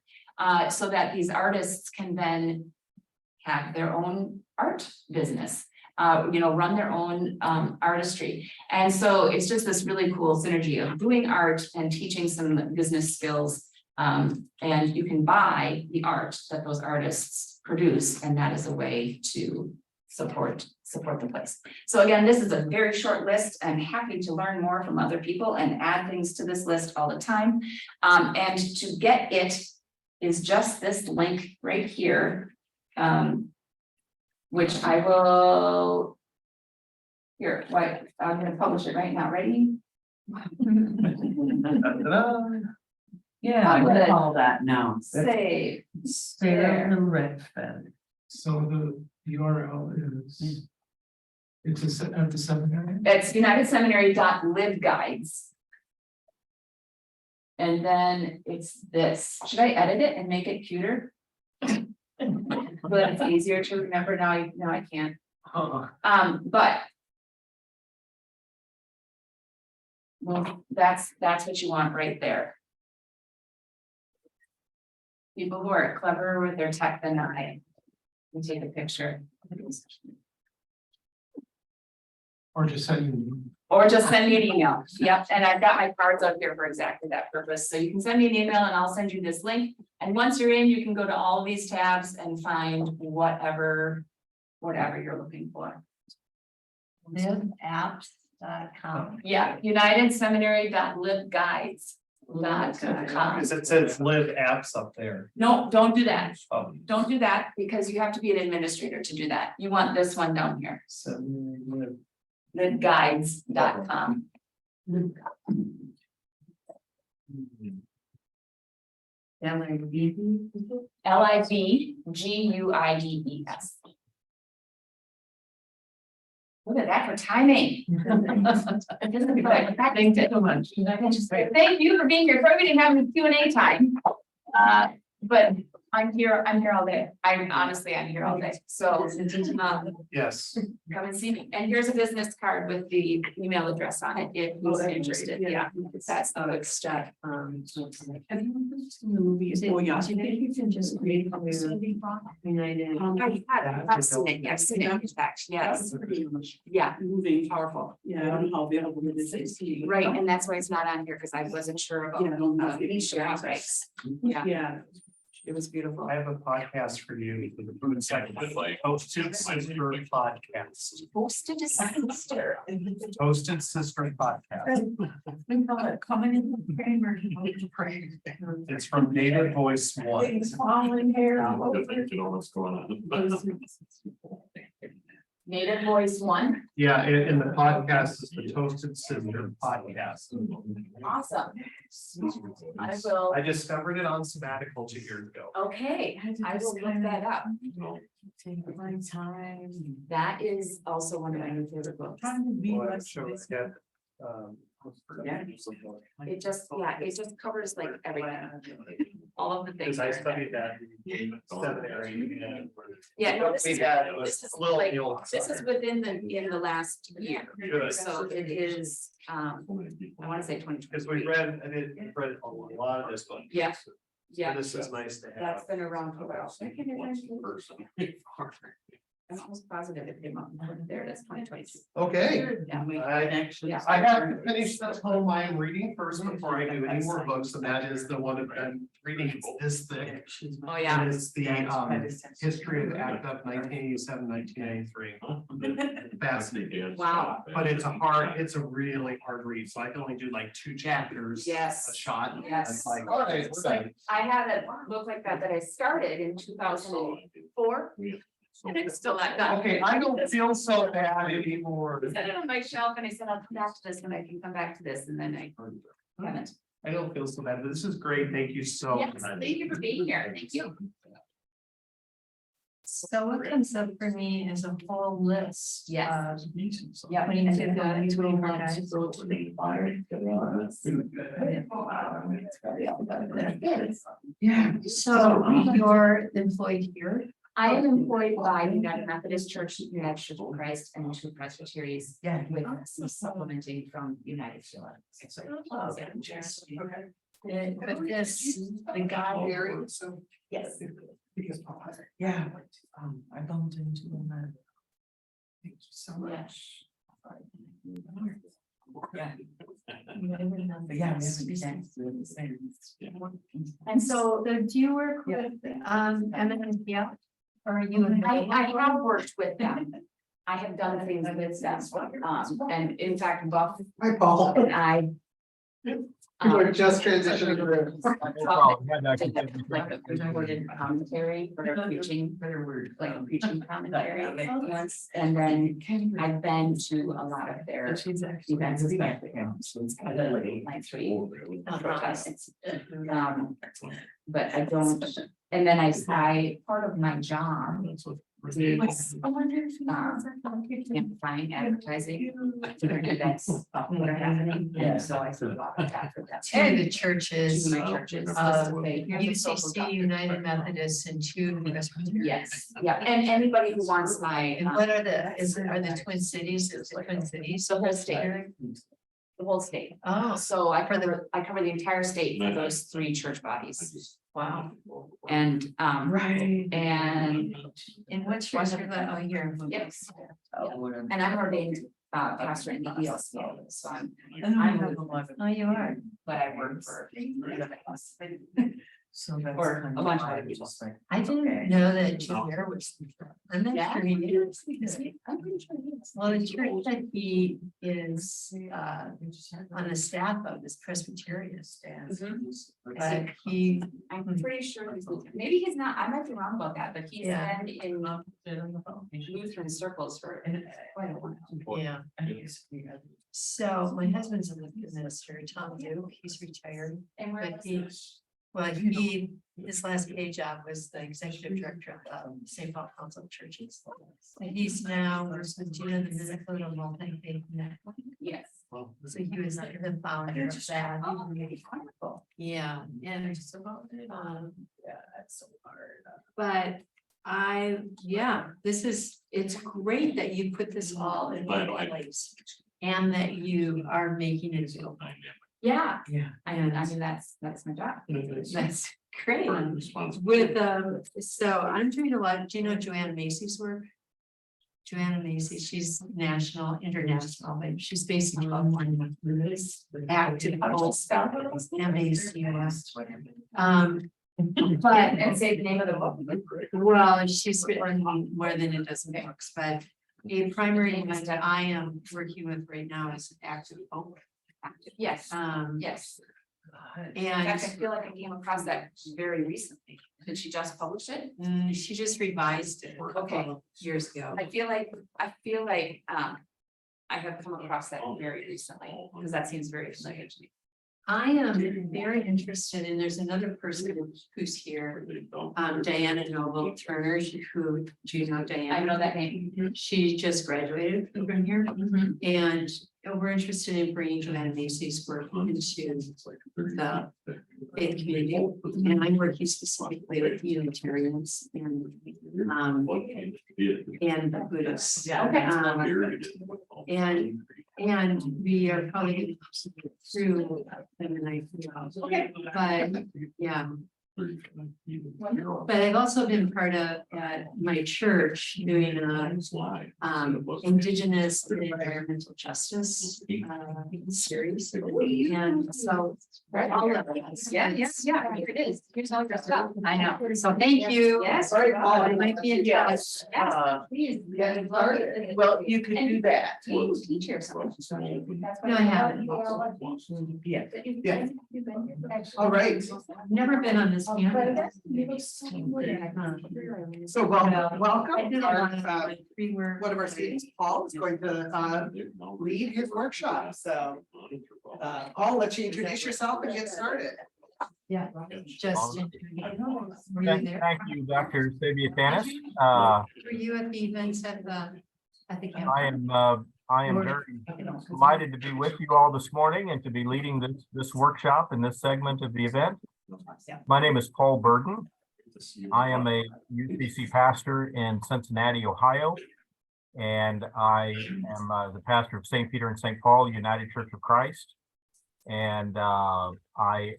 So that these artists can then have their own art business, run their own artistry. And so it's just this really cool synergy of doing art and teaching some business skills. And you can buy the art that those artists produce, and that is a way to support the place. So again, this is a very short list. I'm happy to learn more from other people and add things to this list all the time. And to get it is just this link right here, which I will. Here, wait, I'm gonna publish it right now. Ready? Yeah, I would call that now. Save. Stare the red fed. So the URL is. It's at the seminary. It's unitedseminary.liveguides. And then it's this. Should I edit it and make it cuter? But it's easier to remember now. I can't. But. Well, that's what you want right there. People who are cleverer with their tech than I can take a picture. Or just send Or just send me an email. Yep, and I've got my cards up here for exactly that purpose. So you can send me an email and I'll send you this link. And once you're in, you can go to all of these tabs and find whatever you're looking for. Liveapps.com. Yeah, unitedseminary.liveguides.com. Because it says live apps up there. No, don't do that. Oh. Don't do that because you have to be an administrator to do that. You want this one down here. Liveguides.com. LIVGUIDES. Look at that for timing. Thank you so much. Thank you for being here. Sorry we didn't have any Q&A time. But I'm here all day. I'm here all day. So Yes. come and see me. And here's a business card with the email address on it if who's interested. Yeah, that's the good stuff. Have you ever seen the movie? Oh, yeah. Do you think you can just read United? I've seen it, yes, seen it, in fact, yes, yeah, Moving, powerful. Yeah, I don't know how available it is. right, and that's why it's not on here, because I wasn't sure Yeah, I don't know. about sharing rights. Yeah, Yeah. it was beautiful. I have a podcast for you for the food section. Toasted Sister Podcast. Posted a sister. Toasted Sister Podcast. We call it coming in the framer. It's from Native Voice One. Falling hair all over. Native Voice One, Yeah, and the podcast is the Toasted Sister Podcast. awesome. I will, I discovered it on sabbatical 2 years ago. okay, I will look that up. Take my time. That is also one of my new favorite books. Trying to be Well, less. so it's got, It just covers like everything, all of the things. Because I studied that in seminary. and- Yeah, no, this is Yeah, it was this is a little like, old this is side. within the last year, Good. so it is, I wanna say 2023. Because we read a lot of this book. Yeah, So yeah, this is nice to have. that's been around for a while. Person. I'm almost positive it came up, there it is, 2022. Okay. Yeah. I have to finish the poem I am reading first before I do any more books, and that is the one that I'm reading. It's this thick. Oh, yeah. It is the history of Act Up 1987-1983. Fascinating. Wow. But it's a really hard read, so I can only do like 2 chapters. Yes. A shot. Yes. It's like, all right, we're done. I had a book like that I started in 2004. And it's still not done. Okay, I don't feel so bad anymore. I set it on my shelf and I said, I'll come back to this when I can come back to this, and then I haven't. I don't feel so bad, but this is great. Thank you so Yes, much. thank you for being here. Thank you. So what comes up for me is a whole list. Yes. Yeah. Putting together Yeah. So you're employed here? I am employed by United Methodist Church, United Church of Christ, and two presbyteries. Yeah. With some supplementing from United Church. But this, the guy here. Yes. Yeah, I bumped into them. Thank you so much. Yeah. Yeah. And so So do you work with MNPL? Or are you? I have worked with them. I have done things with them, and in fact, Buff Hi, Paul. and I. We're just transitioning. Like a recorded commentary for their preaching, for their word, like a preaching commentary once, and then I've been to a lot of their events. Especially like 3 protests. But I don't, and then I part of my job is amplifying advertising for events that are happening, and so I sort of offer that for them. To the churches. To my churches. UCC, United Methodist, and two Presbyterian. Yes, yeah, and anybody who wants my. And what are the Twin Cities? It's the Twin Cities. So whole state. The whole state. Oh, So I cover the entire state for those 3 church bodies. wow. And, Right. and, And what's your, oh, here. yes, and I'm ordained, pastor in the ELC, so I'm, Oh, you are. but I work for. So that's. Or kind a of bunch of why other we people. just like- I didn't know that Javier was. I'm not Yeah. sure he is. I'm pretty sure he is. Well, the church that he is on the staff of is Presbyterian staff. Mhm. But he, I'm pretty sure, maybe he's not, I might be wrong about that, but he's Yeah. been in Lutheran circles for quite a while. yeah. So my husband's a Lutheran minister, Tom Duke, he's retired. And where But was his last paid job was the executive director of St. Paul Council of Churches. And he's now works with the Minnesota Multi-Faith Network. Yes. So he was like the founder of that. Yeah, and That's so hard. but it's great that you put this all in one place. And that you are making it go. Yeah, Yeah. I mean, that's my job. That's great. With, so I'm doing a lot, do you know Joanna Macy's work? Joanna Macy, she's national, international, but she's based in California. Active whole stuff, MACS. But, And say the name of the book. well, she's written more than a dozen books, but a primary one that I am working with right now is Active Hope. Yes, And yes. In fact, I feel like I came across that very recently. Did she just publish it? she just revised it a couple of years ago. I feel like, I have come across that very recently, because that seems very familiar to me. I am very interested in, there's another person who's here, Diana Noble Turner, who, do you know Diana? I know that name. She just graduated from here, and we're interested in bringing Joanna Macy's work into the faith community. And I'm working specifically with Unitarians and the Buddhists. And we are probably through them and I. Okay. But yeah. But I've also been part of my church doing Indigenous and environmental justice series. And so all of us. Yeah, here it is. Here's all your stuff. I know. So thank you. Yes. Sorry, Paul. I might be in touch. Yes, please. Well, you could do that. You teach here something. No, I haven't. Yeah. Yeah. All right. Never been on this campus. So welcome. I did a lot of Our, pre-work. one of our students, Paul, is going to lead his workshop. So Paul, let you introduce yourself and get started. Yeah, Justin. Were you there? Thank you, Dr. Sabiatanis. Were you at the events at the camp? I am very delighted to be with you all this morning and to be leading this workshop in this segment of the event. My name is Paul Burden. I am a UCC pastor in Cincinnati, Ohio, and I am the pastor of St. Peter and St. Paul United Church of Christ. And I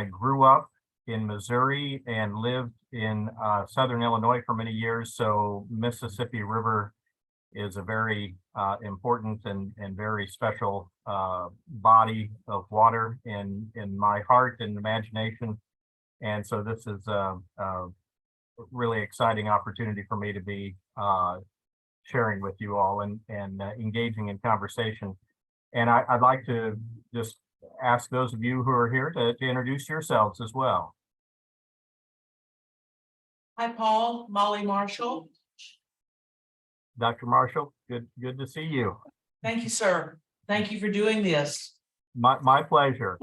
grew up in Missouri and lived in Southern Illinois for many years. So Mississippi River is a very important and very special body of water in my heart and imagination. And so this is a really exciting opportunity for me to be sharing with you all and engaging in conversation. And I'd like to just ask those of you who are here to introduce yourselves as well. Hi, Paul, Molly Marshall. Dr. Marshall, good to see you. Thank you, sir. Thank you for doing this. My pleasure.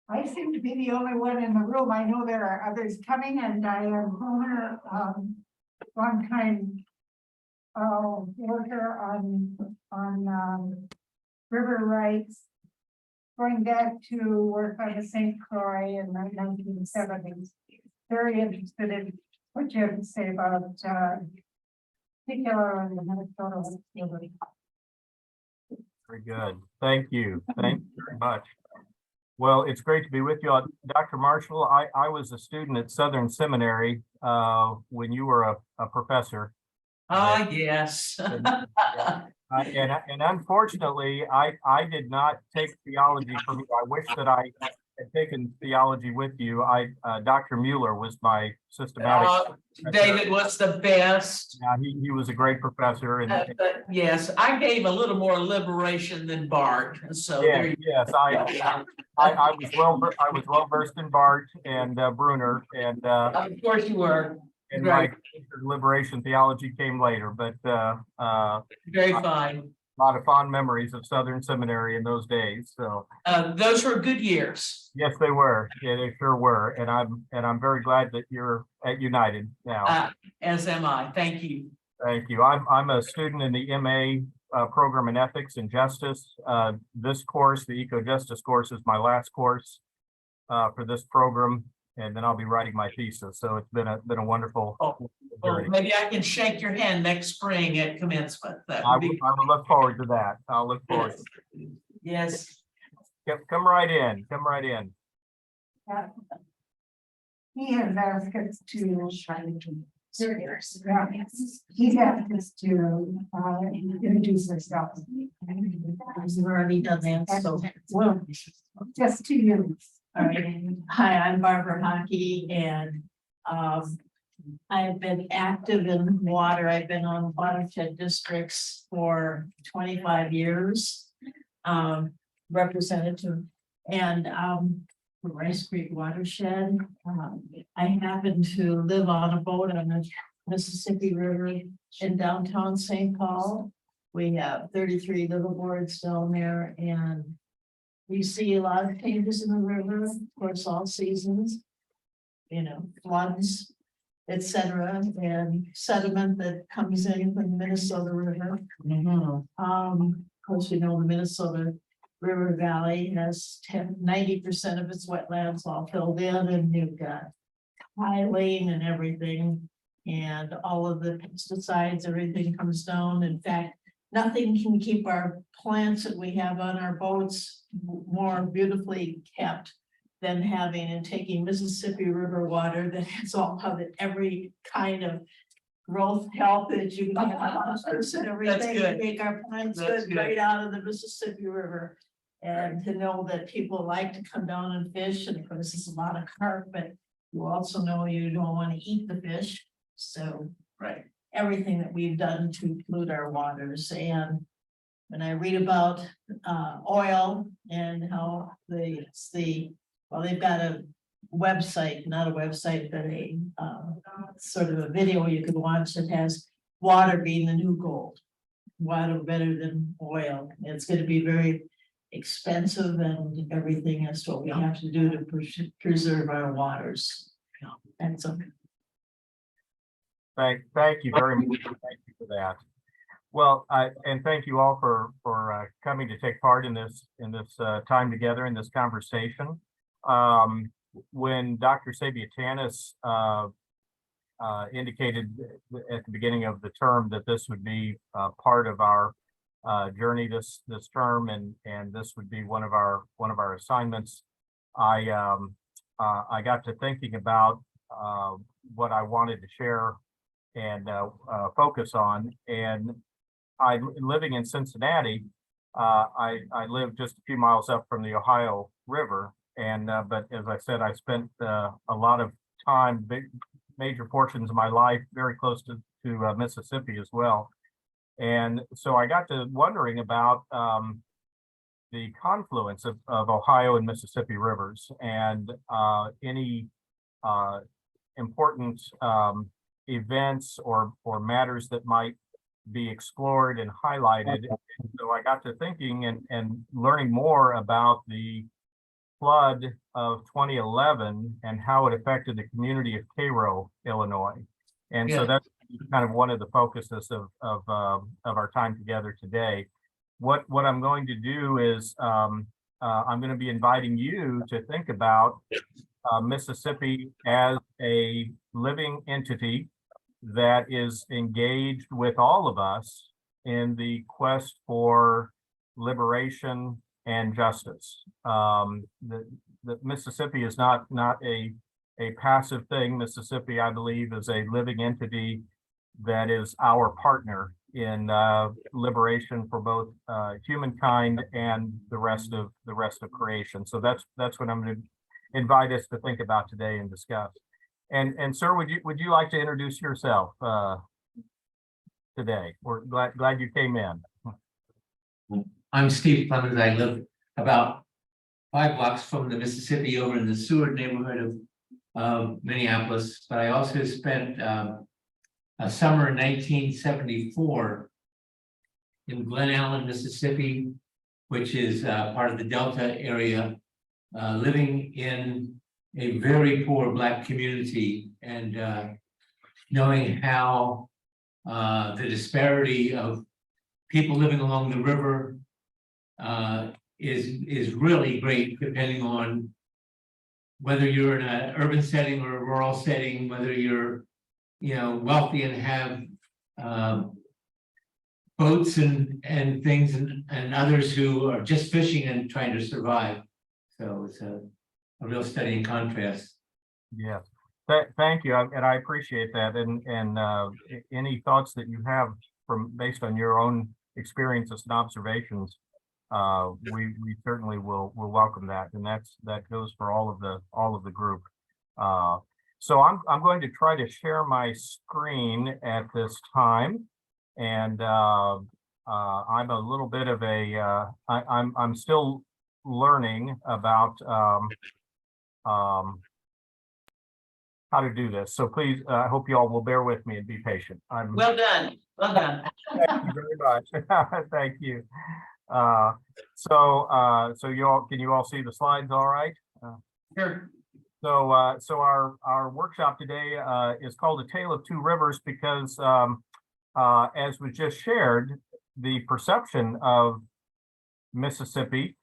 I seem to be the only one in the room. I know there are others coming, and I am Homer, one-time worker on river rights, going back to work on the St. Croix in the 1970s. Very interested in what you have to say about particular in the Minnesota river. Very good. Thank you. Thank you very much. Well, it's great to be with you. Dr. Marshall, I was a student at Southern Seminary when you were a professor. Yes. And unfortunately, I did not take theology from you. I wish that I had taken theology with you. Dr. Mueller was my systematic. David was the best. Yeah, he was a great professor. And But yes, I gave a little more liberation than Bart. So there you yes, I was well versed in Bart and Bruner, and of course you were. and Right. my liberation theology came later, but Very fine. a lot of fond memories of Southern Seminary in those days. So Those were good years. yes, they were. Yeah, they sure were. And I'm very glad that you're at United now. As am I. Thank you. Thank you. I'm a student in the MA program in ethics and justice. This course, the Eco Justice course, is my last course for this program, and then I'll be writing my thesis. So it's been a wonderful journey. Maybe I can shake your hand next spring at commencement. I will look forward to that. I'll look forward. Yes. Come right in. Come right in. He has asked us to. He asked us to introduce ourselves. We've already done that, so. Well, just to you. All right. Hi, I'm Barbara Hockey, and I've been active in water. I've been on watershed districts for 25 years. Representative and Rice Creek watershed. I happen to live on a boat on the Mississippi River in downtown St. Paul. We have 33 liveaboards down there, and we see a lot of changes in the river, of course, all seasons, floods, etc., and sediment that comes in from the Minnesota River. Of course, the Minnesota River Valley has 90% of its wetlands all filled in, and you've got tiling and everything, and all of the pesticides, everything comes down. In fact, nothing can keep our plants that we have on our boats more beautifully kept than having and taking Mississippi River water that has all of it, every kind of growth health that you can have and everything to make our plants good right out of the Mississippi River. And to know that people like to come down and fish, and of course, there's a lot of carp, but you also know you don't want to eat the fish. So Right. everything that we've done to pollute our waters. And when I read about oil and how they've got a website, not a website, but a sort of a video you can watch that has water being the new gold. water better than oil. It's gonna be very expensive and everything. That's what we have to do to preserve our waters. And so, Thank you very much. Thank you for that. Well, and thank you all for coming to take part in this time together in this conversation. When Dr. Sabiatanis indicated at the beginning of the term that this would be part of our journey this term, and this would be one of our assignments, I got to thinking about what I wanted to share and focus on. And living in Cincinnati, I live just a few miles up from the Ohio River, and but as I said, I spent a lot of time, major portions of my life, very close to Mississippi as well. And so I got to wondering about the confluence of Ohio and Mississippi rivers, and any important events or matters that might be explored and highlighted. And so I got to thinking and learning more about the flood of 2011 and how it affected the community of Cairo, Illinois. And so that's kind of one of the focuses of our time together today. What I'm going to do is I'm going to be inviting you to think about Mississippi as a living entity that is engaged with all of us in the quest for liberation and justice. The Mississippi is not a passive thing. Mississippi, I believe, is a living entity that is our partner in liberation for both humankind and the rest of creation. So that's what I'm going to invite us to think about today and discuss. And sir, would you like to introduce yourself today? We're glad you came in. I'm Steve Clemens. I live about 5 blocks from the Mississippi over in the Seward neighborhood of Minneapolis, but I also spent a summer in 1974 in Glen Allen, Mississippi, which is part of the Delta area, living in a very poor Black community, and knowing how the disparity of people living along the river is really great, depending on whether you're in an urban setting or a rural setting, whether you're wealthy and have boats and things, and others who are just fishing and trying to survive. So it's a real study in contrast. Yes, thank you, and I appreciate that. And any thoughts that you have based on your own experiences and observations, we certainly will welcome that, and that goes for all of the group. So I'm going to try to share my screen at this time, and I'm a little bit of a I'm still learning about how to do this. So please, I hope you all will bear with me and be patient. well done. Thank you very much. Thank you. So can you all see the slides all right? Sure. So our workshop today is called A Tale of Two Rivers, because as was just shared, the perception of Mississippi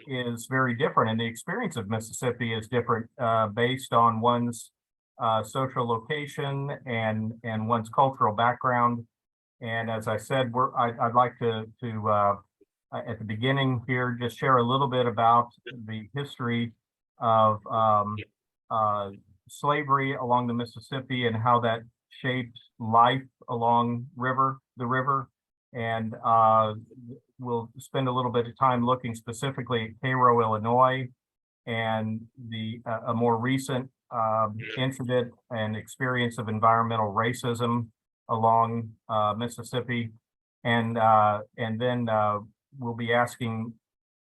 is very different, and the experience of Mississippi is different based on one's social location and one's cultural background. And as I said, I'd like to at the beginning here just share a little bit about the history of slavery along the Mississippi and how that shaped life along the river. And we'll spend a little bit of time looking specifically at Cairo, Illinois, and a more recent incident and experience of environmental racism along Mississippi. And then we'll be asking,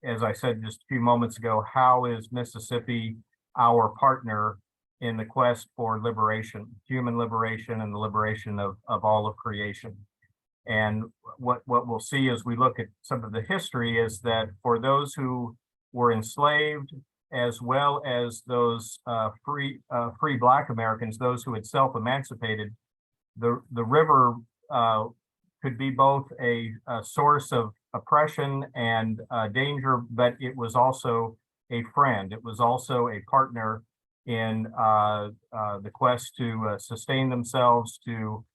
as I said just a few moments ago, how is Mississippi our partner in the quest for liberation, human liberation, and the liberation of all of creation? And what we'll see as we look at some of the history is that for those who were enslaved, as well as those free Black Americans, those who had self-emancipated, the river could be both a source of oppression and danger, but it was also a friend. It was also a partner in the quest to sustain themselves, to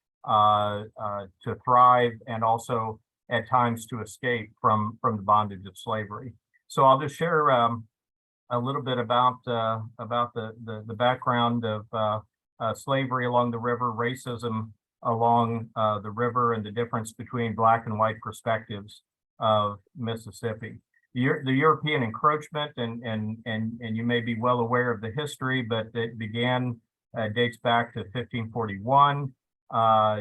thrive, and also at times to escape from the bondage of slavery. So I'll just share a little bit about the background of slavery along the river, racism along the river, and the difference between Black and white perspectives of Mississippi. The European encroachment, and you may be well aware of the history, but it dates back to 1541.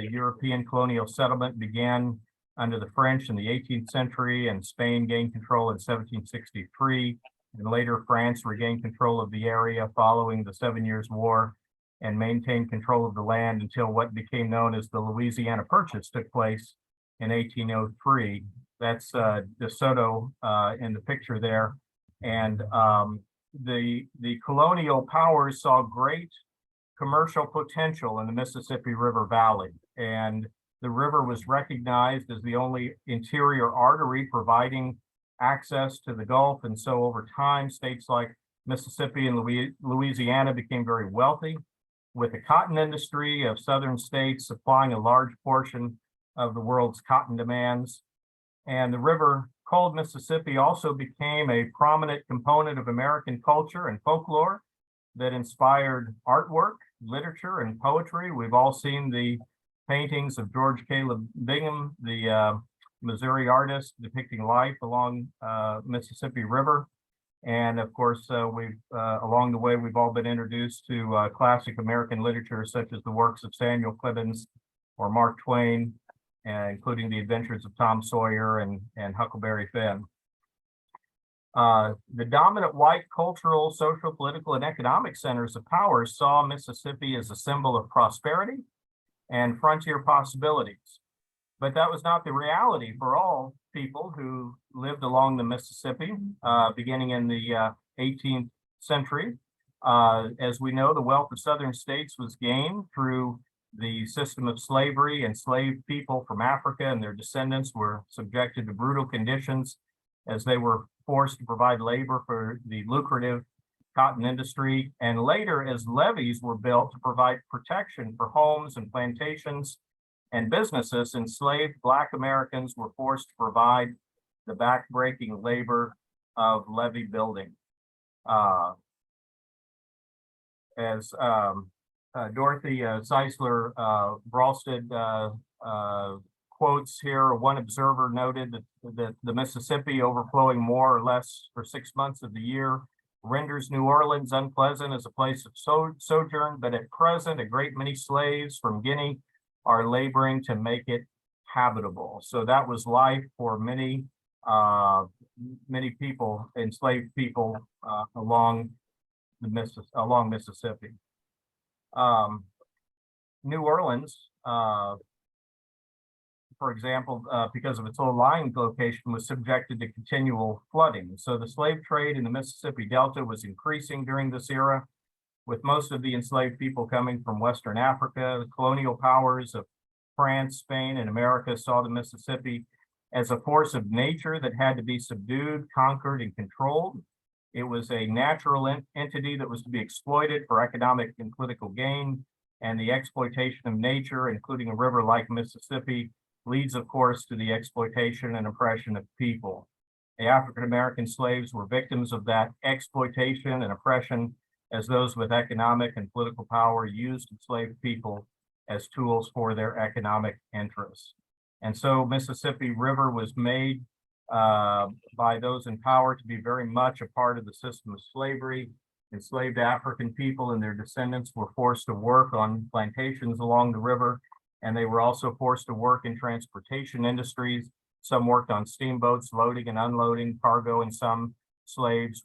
European colonial settlement began under the French in the 18th century, and Spain gained control in 1763. And later France regained control of the area following the 7 Years' War and maintained control of the land until what became known as the Louisiana Purchase took place in 1803. That's DeSoto in the picture there. And the colonial powers saw great commercial potential in the Mississippi River Valley. And the river was recognized as the only interior artery providing access to the Gulf. And so over time, states like Mississippi and Louisiana became very wealthy, with the cotton industry of southern states supplying a large portion of the world's cotton demands. And the river called Mississippi also became a prominent component of American culture and folklore that inspired artwork, literature, and poetry. We've all seen the paintings of George Caleb Bingham, the Missouri artist, depicting life along Mississippi River. And of course, along the way, we've all been introduced to classic American literature, such as the works of Samuel Clemens or Mark Twain, including The Adventures of Tom Sawyer and Huckleberry Finn. The dominant white cultural, social, political, and economic centers of power saw Mississippi as a symbol of prosperity and frontier possibilities. But that was not the reality for all people who lived along the Mississippi, beginning in the 18th century. As we know, the wealth of southern states was gained through the system of slavery. Enslaved people from Africa and their descendants were subjected to brutal conditions as they were forced to provide labor for the lucrative cotton industry. And later, as levees were built to provide protection for homes and plantations and businesses, enslaved Black Americans were forced to provide the backbreaking labor of levee building. As Dorothy Zeisler Bralsted quotes here, one observer noted that the Mississippi, overflowing more or less for 6 months of the year, renders New Orleans unpleasant as a place of sojourn, but at present a great many slaves from Guinea are laboring to make it habitable. So that was life for many people, enslaved people along Mississippi. New Orleans, for example, because of its low-lying location, was subjected to continual flooding. So the slave trade in the Mississippi Delta was increasing during this era, with most of the enslaved people coming from Western Africa. The colonial powers of France, Spain, and America saw the Mississippi as a force of nature that had to be subdued, conquered, and controlled. It was a natural entity that was to be exploited for economic and political gain, and the exploitation of nature, including a river like Mississippi, leads, of course, to the exploitation and oppression of people. The African-American slaves were victims of that exploitation and oppression, as those with economic and political power used enslaved people as tools for their economic interests. And so Mississippi River was made by those in power to be very much a part of the system of slavery. Enslaved African people and their descendants were forced to work on plantations along the river, and they were also forced to work in transportation industries. Some worked on steamboats, loading and unloading cargo, and some slaves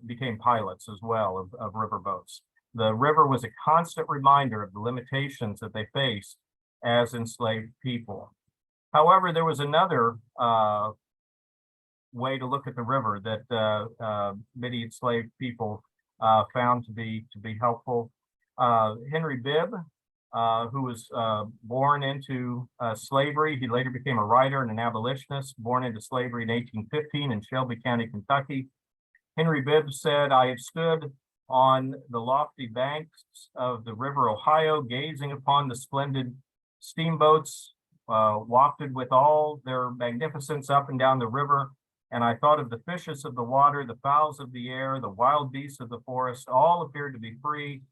became pilots as well of riverboats. The river was a constant reminder of the limitations that they faced as enslaved people. However, there was another way to look at the river that many enslaved people found to be helpful. Henry Bibb, who was born into slavery. He later became a writer and an abolitionist, born into slavery in 1815 in Shelby County, Kentucky. Henry Bibb said, "I have stood on the lofty banks of the river Ohio, gazing upon the splendid steamboats wafted with all their magnificence up and down the river. And I thought of the fishes of the water, the fowls of the air, the wild beasts of the forest, all appeared to be free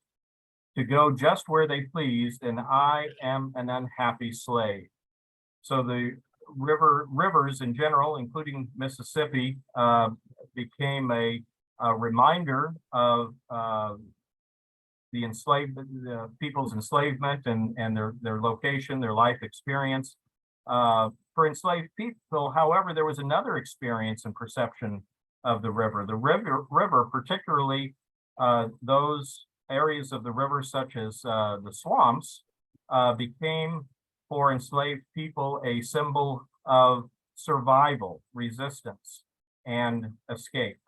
to go just where they pleased, and I am an unhappy slave." So the rivers in general, including Mississippi, became a reminder of the people's enslavement and their location, their life experience. For enslaved people, however, there was another experience and perception of the river. The river, particularly those areas of the river such as the swamps, became for enslaved people a symbol of survival, resistance, and escape.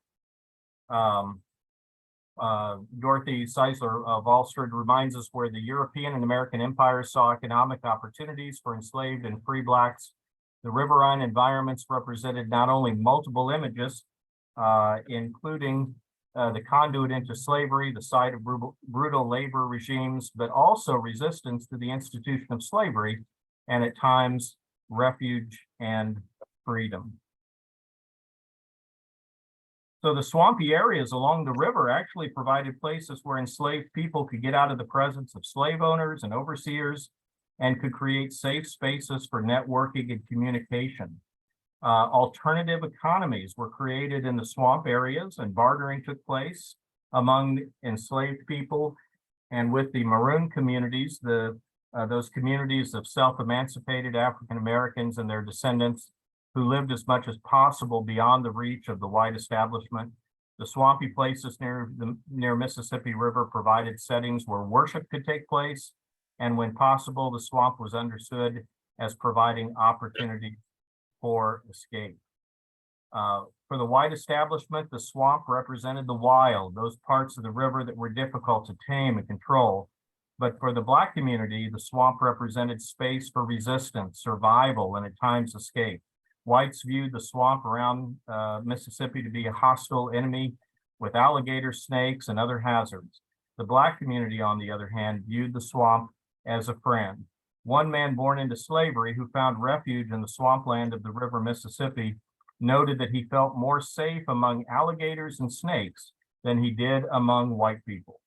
Dorothy Seisler of Alstred reminds us where the European and American empires saw economic opportunities for enslaved and free Blacks. The riverine environments represented not only multiple images, including the conduit into slavery, the site of brutal labor regimes, but also resistance to the institution of slavery, and at times refuge and freedom. So the swampy areas along the river actually provided places where enslaved people could get out of the presence of slave owners and overseers and could create safe spaces for networking and communication. Alternative economies were created in the swamp areas, and bartering took place among enslaved people and with the maroon communities, those communities of self-emancipated African Americans and their descendants who lived as much as possible beyond the reach of the white establishment. The swampy places near Mississippi River provided settings where worship could take place, and when possible, the swamp was understood as providing opportunity for escape. For the white establishment, the swamp represented the wild, those parts of the river that were difficult to tame and control. But for the Black community, the swamp represented space for resistance, survival, and at times escape. Whites viewed the swamp around Mississippi to be a hostile enemy with alligators, snakes, and other hazards. The Black community, on the other hand, viewed the swamp as a friend. One man born into slavery who found refuge in the swampland of the river Mississippi noted that he felt more safe among alligators and snakes than he did among white people.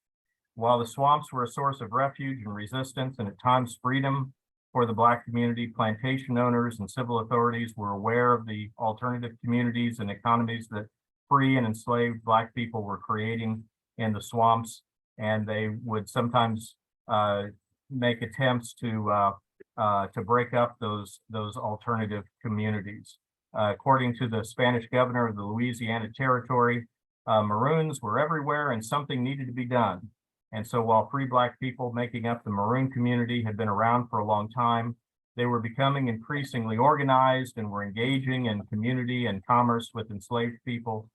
While the swamps were a source of refuge and resistance and at times freedom for the Black community, plantation owners and civil authorities were aware of the alternative communities and economies that free and enslaved Black people were creating in the swamps, and they would sometimes make attempts to break up those alternative communities. According to the Spanish governor of the Louisiana Territory, Maroons were everywhere and something needed to be done. And so while free Black people making up the Maroon community had been around for a long time, they were becoming increasingly organized and were engaging in community and commerce with enslaved people.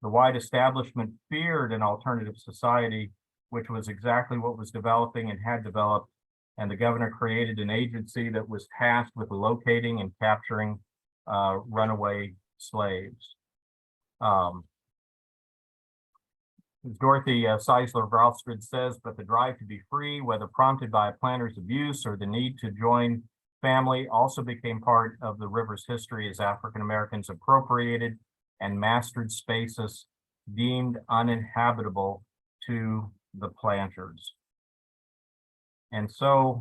The white establishment feared an alternative society, which was exactly what was developing and had developed. And the governor created an agency that was tasked with locating and capturing runaway slaves. As Dorothy Seisler of Alstred says, but the drive to be free, whether prompted by a planter's abuse or the need to join family, also became part of the river's history as African Americans appropriated and mastered spaces deemed uninhabitable to the planters. And so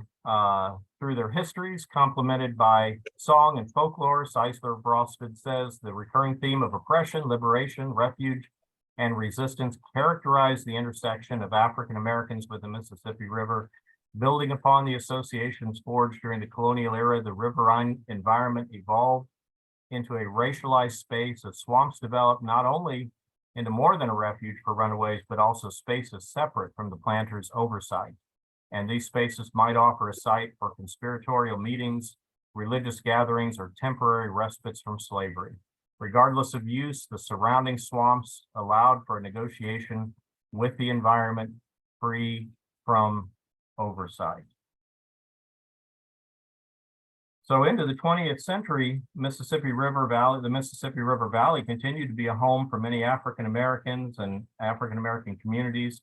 through their histories, complemented by song and folklore, Seisler of Alstred says the recurring theme of oppression, liberation, refuge, and resistance characterized the intersection of African Americans with the Mississippi River. Building upon the associations forged during the colonial era, the riverine environment evolved into a racialized space as swamps developed not only into more than a refuge for runaways, but also spaces separate from the planters' oversight. and these spaces might offer a site for conspiratorial meetings, religious gatherings, or temporary respites from slavery. Regardless of use, the surrounding swamps allowed for a negotiation with the environment free from oversight. So into the 20th century, the Mississippi River Valley continued to be a home for many African Americans and African American communities.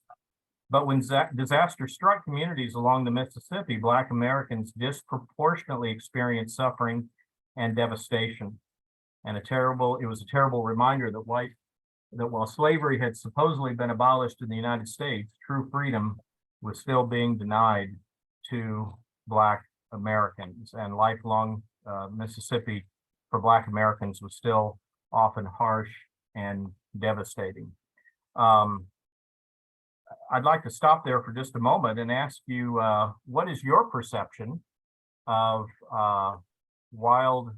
But when disaster struck communities along the Mississippi, Black Americans disproportionately experienced suffering and devastation. And it was a terrible reminder that while slavery had supposedly been abolished in the United States, true freedom was still being denied to Black Americans, and lifelong Mississippi for Black Americans was still often harsh and devastating. I'd like to stop there for just a moment and ask you, what is your perception of wild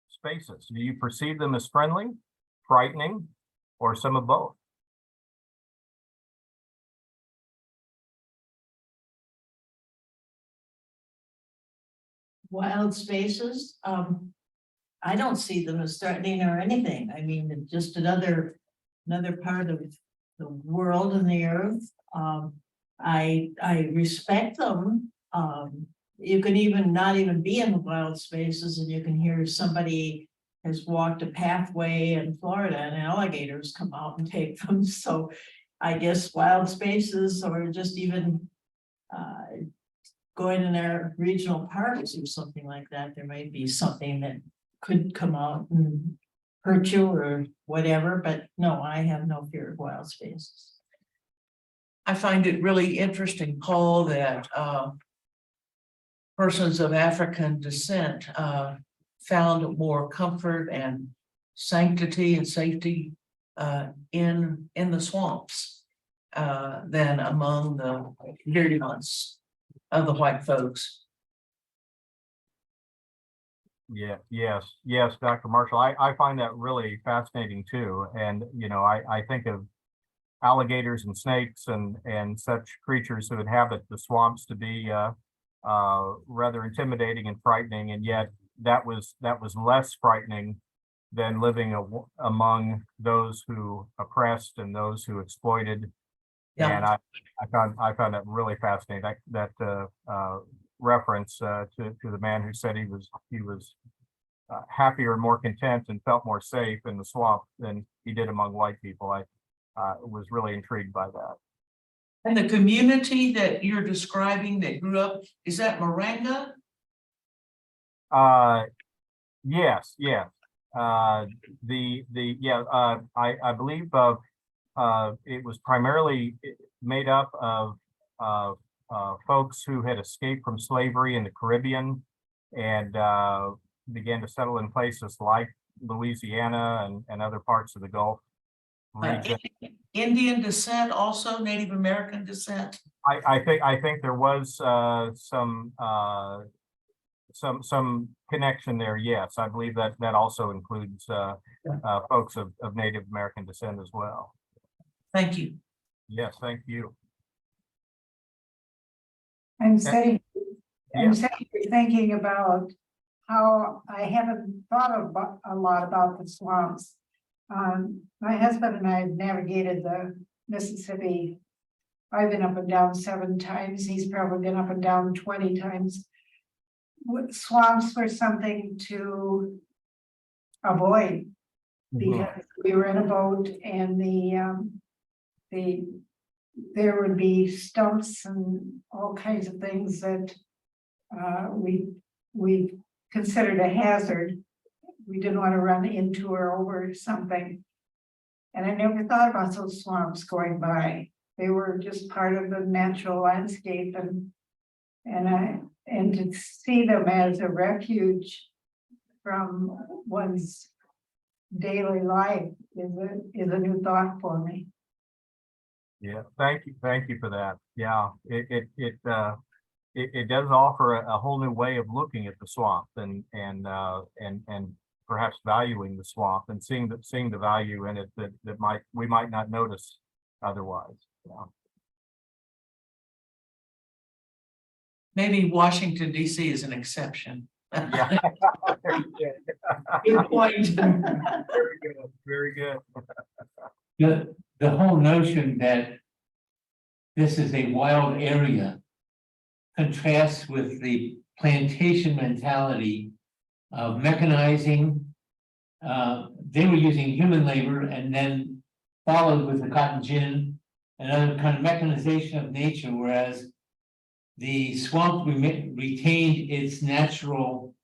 spaces? Do you perceive them as friendly, frightening, or some of both? Wild spaces, I don't see them as threatening or anything. I mean, it's just another part of the world and the earth. I respect them. You can even not even be in the wild spaces and you can hear somebody has walked a pathway in Florida and alligators come out and take them. So I guess wild spaces, or just even going in their regional parks or something like that, there might be something that could come out and hurt you or whatever, but no, I have no fear of wild spaces. I find it really interesting, Paul, that persons of African descent found more comfort and sanctity and safety in the swamps than among the virulence of the white folks. Yes, Dr. Marshall. I find that really fascinating too. And, you know, I think of alligators and snakes and such creatures who inhabit the swamps to be rather intimidating and frightening. And yet that was less frightening than living among those who oppressed and those who exploited. Yeah. And I found that really fascinating. That reference to the man who said he was happier and more content and felt more safe in the swamp than he did among white people. I was really intrigued by that. And the community that you're describing that grew up, is that Moringa? Yes. I believe it was primarily made up of folks who had escaped from slavery in the Caribbean and began to settle in places like Louisiana and other parts of the Gulf region. Indian descent, also Native American descent. I think there was some connection there. Yes, I believe that also includes folks of Native American descent as well. Thank you. Yes, thank you. I'm sitting thinking about how I haven't thought about a lot about the swamps. My husband and I have navigated the Mississippi. I've been up and down 7 times. He's probably been up and down 20 times. Swamps were something to avoid because we were in a boat and there would be stumps and all kinds of things that we considered a hazard. We didn't want to run into or over something. And I never thought about those swamps going by. They were just part of the natural landscape, and to see them as a refuge from one's daily life is a new thought for me. Yeah, thank you for that. Yeah, it does offer a whole new way of looking at the swamp and perhaps valuing the swamp and seeing the value in it that we might not notice otherwise. Yeah. Maybe Washington DC is an exception. Yeah. Good point. Very good, very good. The whole notion that this is a wild area contrasts with the plantation mentality of mechanizing. They were using human labor and then followed with the cotton gin and other kind of mechanization of nature, whereas the swamp retained its natural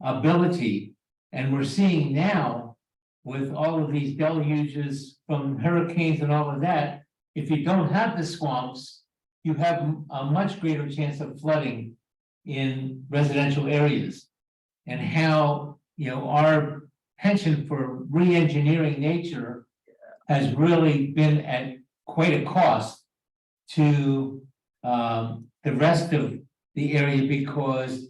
ability. And we're seeing now with all of these deluges from hurricanes and all of that, if you don't have the swamps, you have a much greater chance of flooding in residential areas. And how, our penchant for re-engineering nature has really been at quite a cost to the rest of the area, because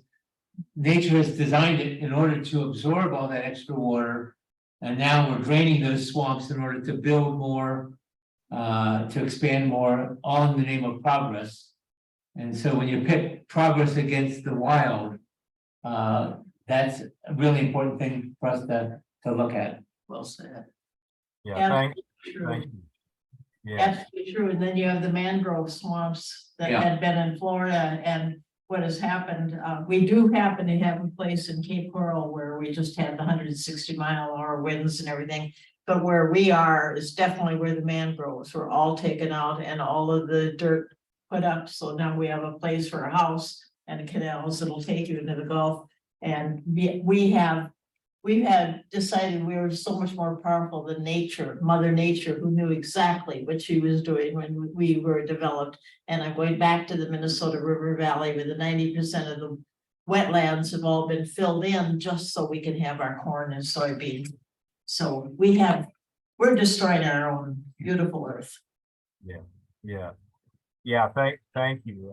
nature has designed it in order to absorb all that extra water. And now we're draining those swamps in order to build more, to expand more, all in the name of progress. And so when you pit progress against the wild, that's a really important thing for us to look at. Well said. Yeah, thank True. you. Yeah, Absolutely true. And then you have the mangrove swamps that Yeah. had been in Florida, and what has happened, we do happen to have a place in Cape Coral where we just had the 160-mile-an-hour winds and everything. But where we are is definitely where the mangroves were all taken out and all of the dirt put up. So now we have a place for a house and canals that'll take you into the Gulf. And we had decided we were so much more powerful than nature, Mother Nature, who knew exactly what she was doing when we were developed. And I'm going back to the Minnesota River Valley, where the 90% of the wetlands have all been filled in just so we can have our corn and soybeans. So we're destroying our own beautiful earth. yeah, thank you.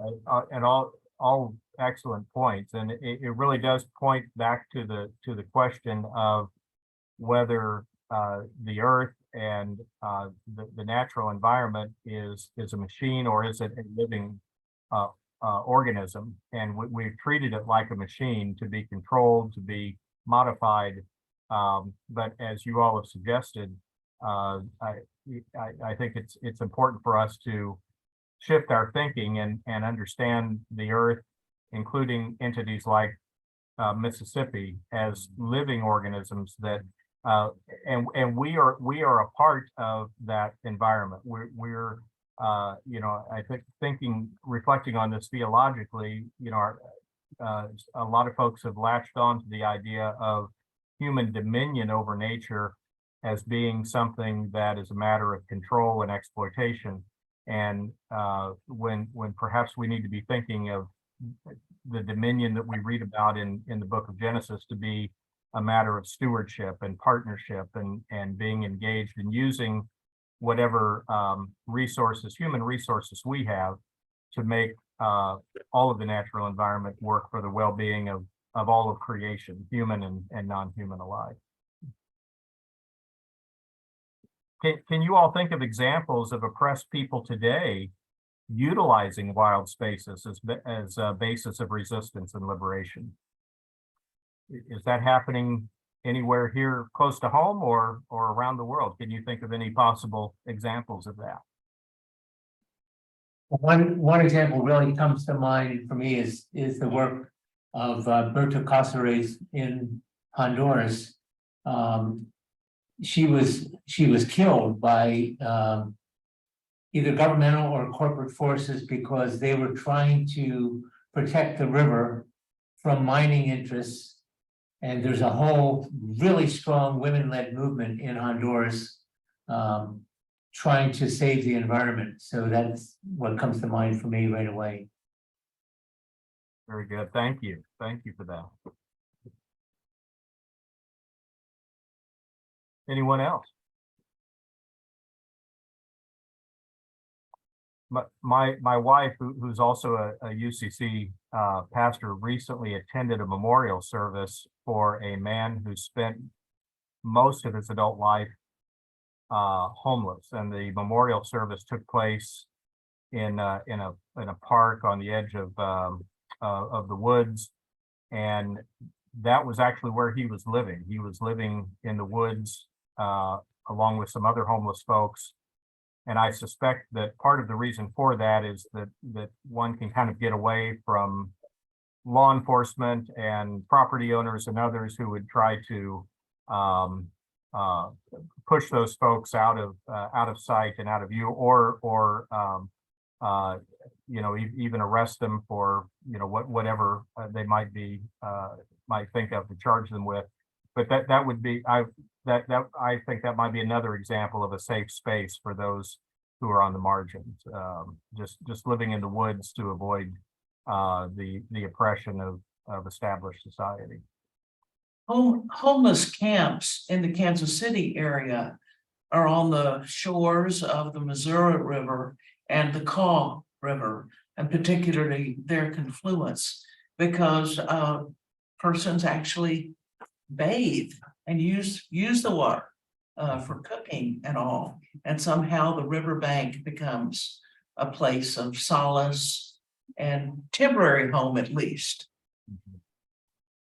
And all excellent points. And it really does point back to the question of whether the earth and the natural environment is a machine, or is it a living organism? And we've treated it like a machine to be controlled, to be modified. But as you all have suggested, I think it's important for us to shift our thinking and understand the earth, including entities like Mississippi, as living organisms that and we are a part of that environment. We're I think reflecting on this theologically, a lot of folks have latched on to the idea of human dominion over nature as being something that is a matter of control and exploitation. And when perhaps we need to be thinking of the dominion that we read about in the book of Genesis to be a matter of stewardship and partnership and being engaged in using whatever human resources we have to make all of the natural environment work for the well-being of all of creation, human and non-human alike. Can you all think of examples of oppressed people today utilizing wild spaces as a basis of resistance and liberation? Is that happening anywhere here close to home or around the world? Can you think of any possible examples of that? One example really comes to mind for me is the work of Berta Cáceres in Honduras. She was killed by either governmental or corporate forces because they were trying to protect the river from mining interests. And there's a whole really strong women-led movement in Honduras trying to save the environment. So that's what comes to mind for me right away. Very good. Thank you. Thank you for that. Anyone else? My wife, who's also a UCC pastor, recently attended a memorial service for a man who spent most of his adult life homeless, and the memorial service took place in a park on the edge of of the woods. And that was actually where he was living. He was living in the woods along with some other homeless folks. And I suspect that part of the reason for that is that one can kind of get away from law enforcement and property owners and others who would try to push those folks out of sight and out of view, or even arrest them for whatever they might think of to charge them with. But that would be I think that might be another example of a safe space for those who are on the margins, just living in the woods to avoid the oppression of established society. Homeless camps in the Kansas City area are on the shores of the Missouri River and the Kaw River, and particularly their confluence, because persons actually bathe and use the water for cooking and all. And somehow the riverbank becomes a place of solace and temporary home, at least.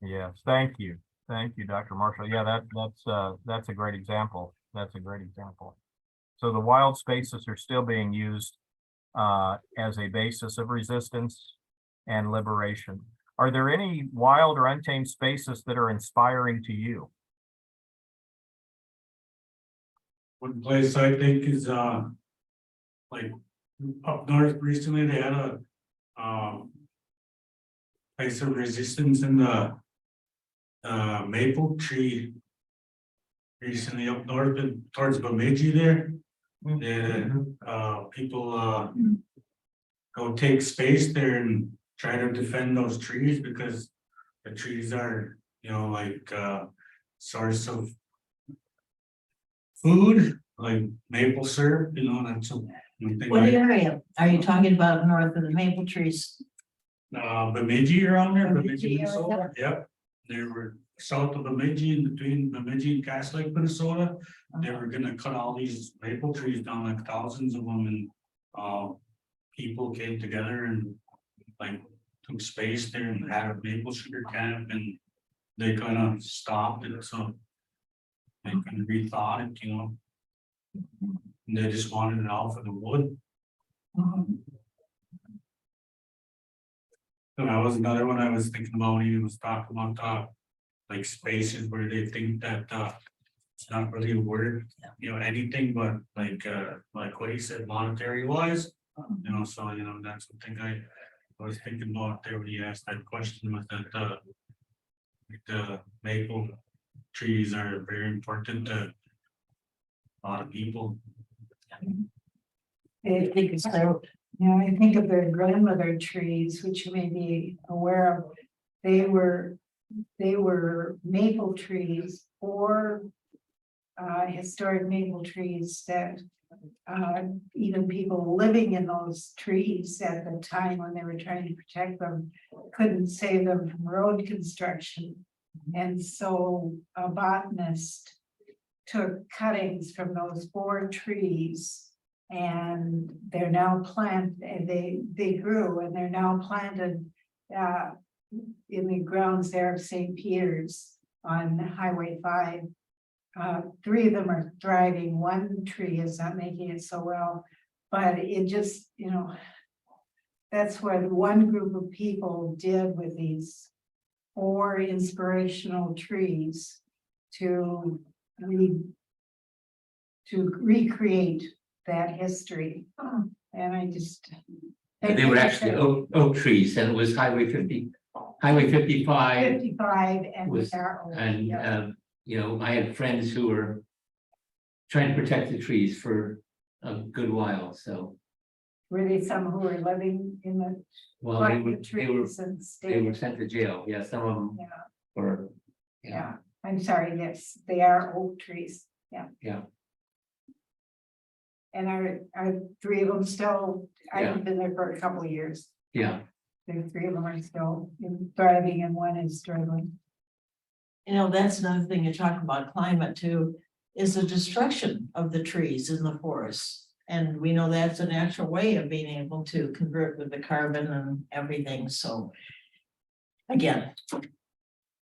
Yes, thank you, Dr. Marshall. Yeah, that's a great example. That's a great example. So the wild spaces are still being used as a basis of resistance and liberation. Are there any wild or untamed spaces that are inspiring to you? One place I think is like up north recently, they had a place of resistance in the maple tree recently up north and towards Bemidji there. People go take space there and try to defend those trees, because the trees are, like source of food, like maple syrup, that's one thing. What area are you talking about north of the maple trees? Bemidji around there, Bemidji Bemidji, Minnesota. Yep. They were south of Bemidji, in between Bemidji and Cass Lake, Minnesota. They were gonna cut all these maple trees down, like thousands of them, and people came together and like took space there and had a maple sugar camp, and they kind of stopped it, so they kind of rethought it, and they just wanted it out for the wood. So that was another one I was thinking about. He was talking about like spaces where they think that it's not really a word, anything but like what he said, monetary wise, so that's something I was thinking about there when he asked that question, with that the maple trees are very important to a lot of people. I think it's their, I think of their grandmother trees, which you may be aware of. They were maple trees, or historic maple trees that even people living in those trees at the time when they were trying to protect them couldn't save them from road construction. And so a botanist took cuttings from those 4 trees, and they're now planted, and they grew, and they're now planted in the grounds there of St. Peter's on Highway 5. 3 of them are thriving. 1 tree is not making it so well, but it just, that's what one group of people did with these 4 inspirational trees to recreate that history. And I just. They were actually oak trees, and it was Highway 55. 55 and was, I had friends who were trying to protect the trees for a good while, so. Were they some who were living in the? Well, they were sent to jail. Yeah, some of them were. Yeah, I'm sorry, yes, they are oak trees, yeah. Yeah. And are 3 of them still, I've been there for a couple of years. Yeah. The 3 of them are still thriving and 1 is struggling. That's another thing you talk about climate too, is the destruction of the trees in the forests. And we know that's a natural way of being able to convert with the carbon and everything, so. Again,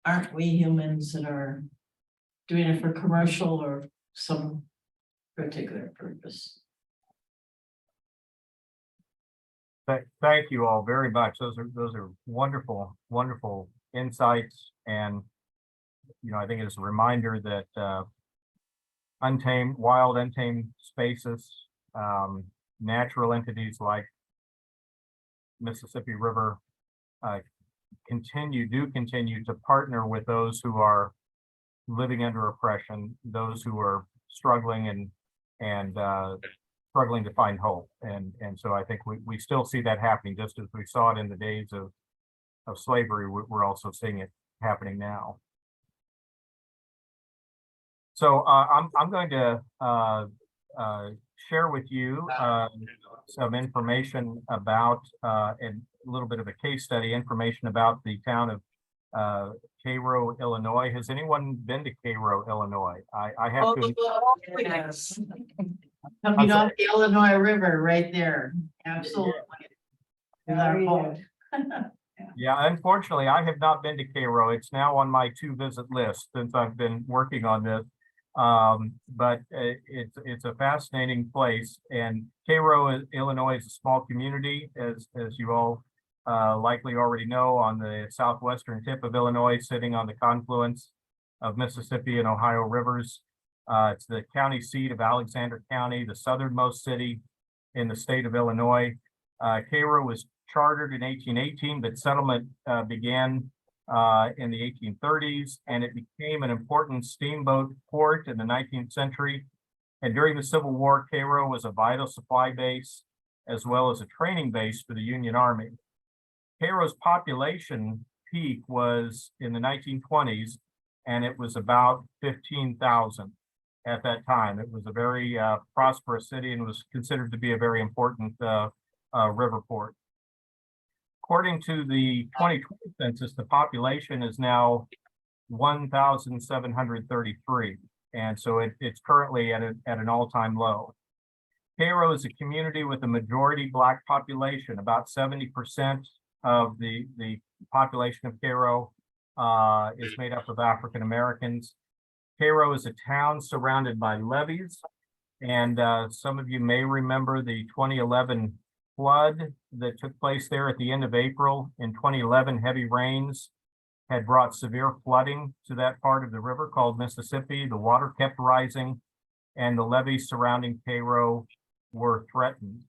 aren't we humans that are doing it for commercial or some particular purpose? Thank you all very much. Those are wonderful, wonderful insights. And, you know, I think it's a reminder that wild untamed spaces, natural entities like Mississippi River continue to partner with those who are living under oppression, those who are struggling and struggling to find hope. And so I think we still see that happening, just as we saw it in the days of slavery. We're also seeing it happening now. So I'm going to share with you some information about and a little bit of a case study information about the town of Cairo, Illinois. Has anyone been to Cairo, Illinois? I have to. Yes. Coming off the Illinois River right there, absolutely. With our boat. Yeah, unfortunately, I have not been to Cairo. It's now on my to-visit list since I've been working on this. But it's a fascinating place. And Cairo, Illinois is a small community, as you all likely already know, on the southwestern tip of Illinois, sitting on the confluence of Mississippi and Ohio rivers. It's the county seat of Alexander County, the southernmost city in the state of Illinois. Cairo was chartered in 1818, but settlement began in the 1830s, and it became an important steamboat port in the 19th century. And during the Civil War, Cairo was a vital supply base as well as a training base for the Union Army. Cairo's population peak was in the 1920s, and it was about 15,000 at that time. It was a very prosperous city and was considered to be a very important river port. According to the 2020 census, the population is now 1,733, and so it's currently at an all-time low. Cairo is a community with a majority Black population. About 70% of the population of Cairo is made up of African Americans. Cairo is a town surrounded by levees, and some of you may remember the 2011 flood that took place there at the end of April. In 2011, heavy rains had brought severe flooding to that part of the river called Mississippi. The water kept rising, and the levees surrounding Cairo were threatened.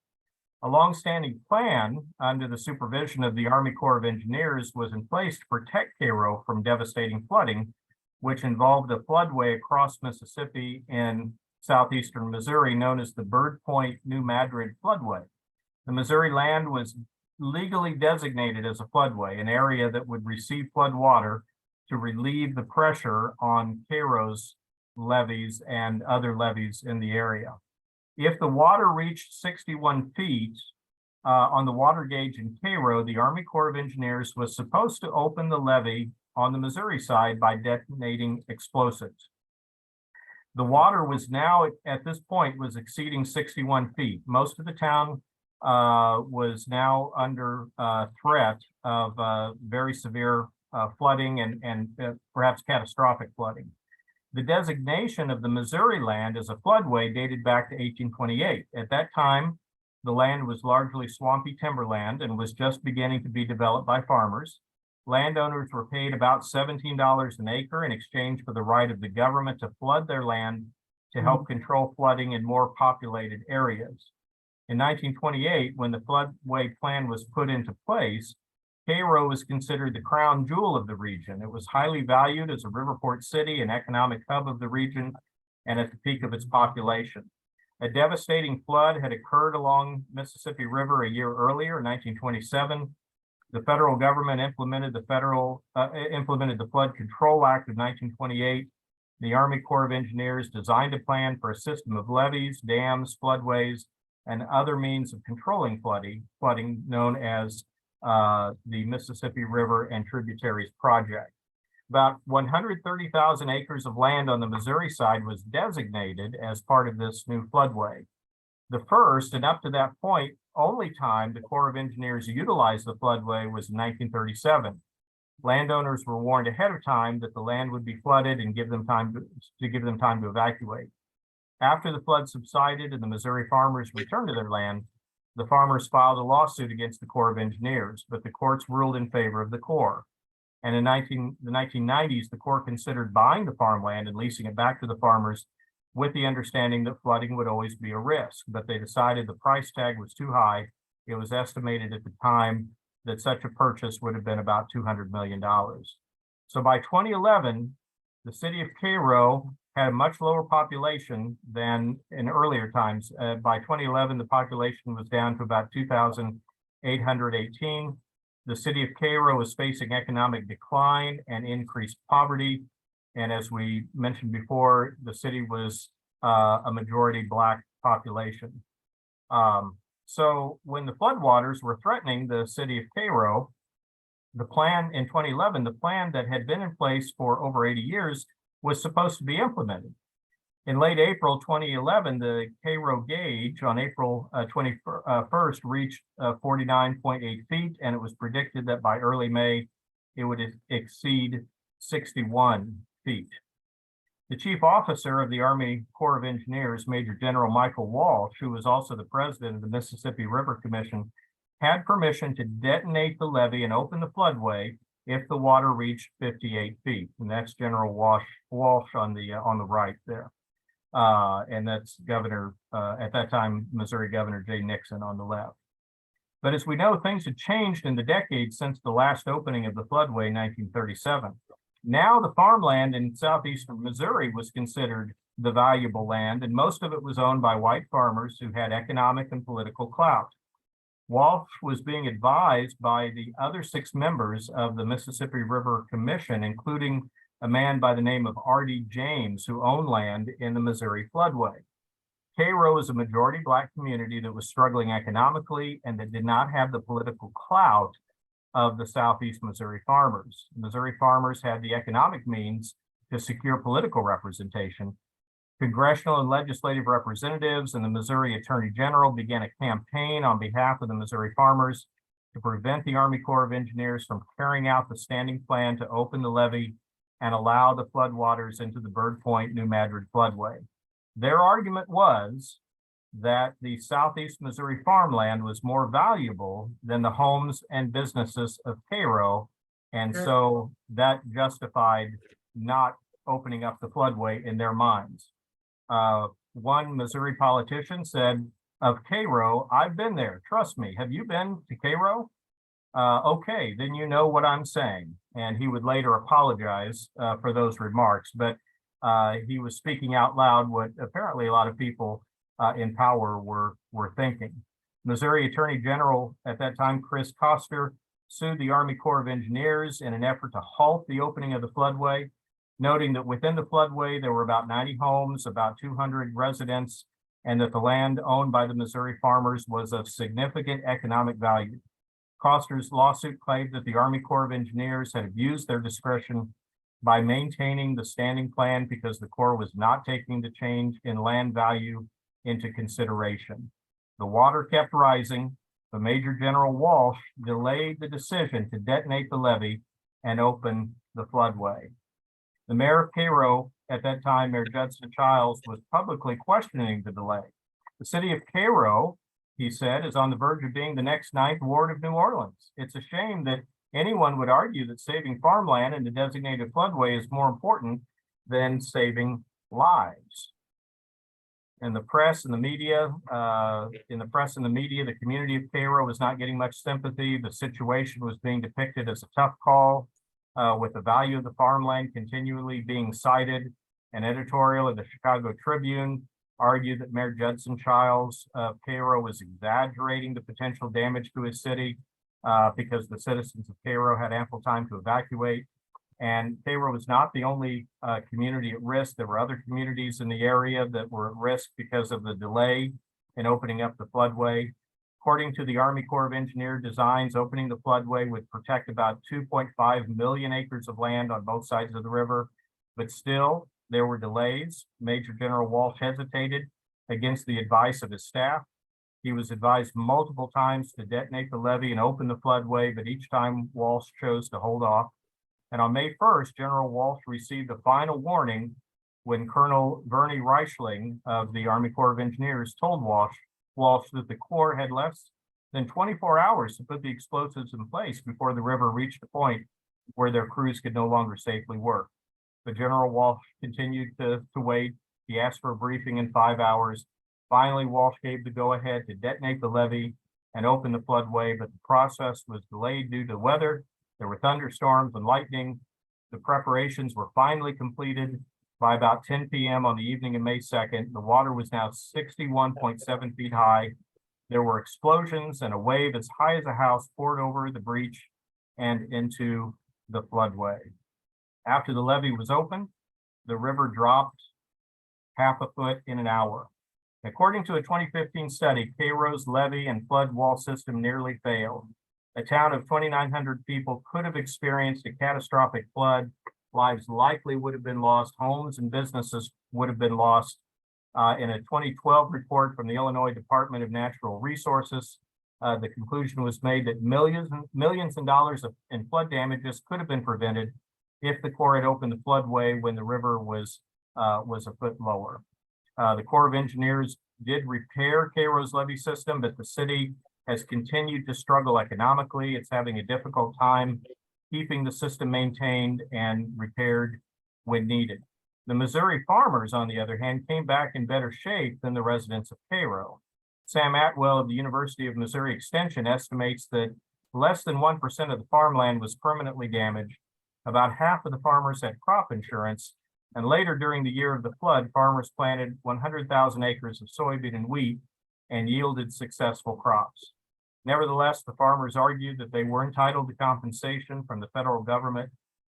A longstanding plan under the supervision of the Army Corps of Engineers was in place to protect Cairo from devastating flooding, which involved a floodway across Mississippi in southeastern Missouri known as the Bird Point New Madrid floodway. The Missouri land was legally designated as a floodway, an area that would receive flood water to relieve the pressure on Cairo's levees and other levees in the area. If the water reached 61 feet on the water gauge in Cairo, the Army Corps of Engineers was supposed to open the levee on the Missouri side by detonating explosives. The water was now, at this point, was exceeding 61 feet. Most of the town was now under threat of very severe flooding and perhaps catastrophic flooding. The designation of the Missouri land as a floodway dated back to 1828. At that time, the land was largely swampy timberland and was just beginning to be developed by farmers. Landowners were paid about $17 an acre in exchange for the right of the government to flood their land to help control flooding in more populated areas. In 1928, when the floodway plan was put into place, Cairo was considered the crown jewel of the region. It was highly valued as a riverport city, an economic hub of the region, and at the peak of its population. A devastating flood had occurred along Mississippi River a year earlier, in 1927. The federal government implemented the Flood Control Act of 1928. The Army Corps of Engineers designed a plan for a system of levees, dams, floodways, and other means of controlling flooding known as the Mississippi River and Tributaries Project. About 130,000 acres of land on the Missouri side was designated as part of this new floodway. The first, and up to that point, only time the Corps of Engineers utilized the floodway was in 1937. Landowners were warned ahead of time that the land would be flooded and give them time to evacuate. After the flood subsided and the Missouri farmers returned to their land, the farmers filed a lawsuit against the Corps of Engineers, but the courts ruled in favor of the Corps. And in the 1990s, the Corps considered buying the farmland and leasing it back to the farmers with the understanding that flooding would always be a risk, but they decided the price tag was too high. It was estimated at the time that such a purchase would have been about $200 million. So by 2011, the city of Cairo had a much lower population than in earlier times. By 2011, the population was down to about 2,818. The city of Cairo was facing economic decline and increased poverty. And as we mentioned before, the city was a majority Black population. So when the floodwaters were threatening the city of Cairo, the plan in 2011, the plan that had been in place for over 80 years was supposed to be implemented. In late April 2011, the Cairo gauge on April 21st reached 49.8 feet, and it was predicted that by early May, it would exceed 61 feet. The chief officer of the Army Corps of Engineers, Major General Michael Walsh, who was also the president of the Mississippi River Commission, had permission to detonate the levee and open the floodway if the water reached 58 feet. And that's General Walsh on the right there. And that's Governor, at that time, Missouri Governor Jay Nixon on the left. But as we know, things had changed in the decades since the last opening of the floodway in 1937. Now the farmland in southeastern Missouri was considered the valuable land, and most of it was owned by white farmers who had economic and political clout. Walsh was being advised by the other 6 members of the Mississippi River Commission, including a man by the name of R.D. James, who owned land in the Missouri floodway. Cairo is a majority Black community that was struggling economically and that did not have the political clout of the Southeast Missouri farmers. Missouri farmers had the economic means to secure political representation. Congressional and legislative representatives and the Missouri Attorney General began a campaign on behalf of the Missouri farmers to prevent the Army Corps of Engineers from carrying out the standing plan to open the levee and allow the floodwaters into the Bird Point, New Madrid floodway. Their argument was that the Southeast Missouri farmland was more valuable than the homes and businesses of Cairo, and so that justified not opening up the floodway in their minds. One Missouri politician said, "Of Cairo, I've been there. Trust me. Have you been to Cairo? Okay, then you know what I'm saying." And he would later apologize for those remarks, but he was speaking out loud what apparently a lot of people in power were thinking. Missouri Attorney General at that time, Chris Koster, sued the Army Corps of Engineers in an effort to halt the opening of the floodway, noting that within the floodway there were about 90 homes, about 200 residents, and that the land owned by the Missouri farmers was of significant economic value. Koster's lawsuit claimed that the Army Corps of Engineers had abused their discretion by maintaining the standing plan because the Corps was not taking the change in land value into consideration. The water kept rising, but Major General Walsh delayed the decision to detonate the levee and open the floodway. The mayor of Cairo at that time, Mayor Judson Childs, was publicly questioning the delay. The city of Cairo, he said, is on the verge of being the next 9th ward of New Orleans. It's a shame that anyone would argue that saving farmland in the designated floodway is more important than saving lives. In the press and the media, the community of Cairo was not getting much sympathy. The situation was being depicted as a tough call, with the value of the farmland continually being cited. An editorial in the Chicago Tribune argued that Mayor Judson Childs of Cairo was exaggerating the potential damage to his city because the citizens of Cairo had ample time to evacuate. And Cairo was not the only community at risk. There were other communities in the area that were at risk because of the delay in opening up the floodway. According to the Army Corps of Engineers designs, opening the floodway would protect about 2.5 million acres of land on both sides of the river. But still, there were delays. Major General Walsh hesitated against the advice of his staff. He was advised multiple times to detonate the levee and open the floodway, but each time Walsh chose to hold off. And on May 1st, General Walsh received a final warning when Colonel Bernie Reichling of the Army Corps of Engineers told Walsh that the Corps had less than 24 hours to put the explosives in place before the river reached a point where their crews could no longer safely work. But General Walsh continued to wait. He asked for a briefing in 5 hours. Finally, Walsh gave the go-ahead to detonate the levee and open the floodway, but the process was delayed due to weather. There were thunderstorms and lightning. The preparations were finally completed by about 10 p.m. on the evening of May 2nd. The water was now 61.7 feet high. There were explosions and a wave as high as a house poured over the breach and into the floodway. After the levee was opened, the river dropped half a foot in an hour. According to a 2015 study, Cairo's levee and flood wall system nearly failed. A town of 2,900 people could have experienced a catastrophic flood. Lives likely would have been lost. Homes and businesses would have been lost. In a 2012 report from the Illinois Department of Natural Resources, the conclusion was made that millions in dollars in flood damages could have been prevented if the Corps had opened the floodway when the river was a foot lower. The Corps of Engineers did repair Cairo's levee system, but the city has continued to struggle economically. It's having a difficult time keeping the system maintained and repaired when needed. The Missouri farmers, on the other hand, came back in better shape than the residents of Cairo. Sam Atwell of the University of Missouri Extension estimates that less than 1% of the farmland was permanently damaged. About half of the farmers had crop insurance, and later during the year of the flood, farmers planted 100,000 acres of soybean and wheat and yielded successful crops. Nevertheless, the farmers argued that they were entitled to compensation from the federal government,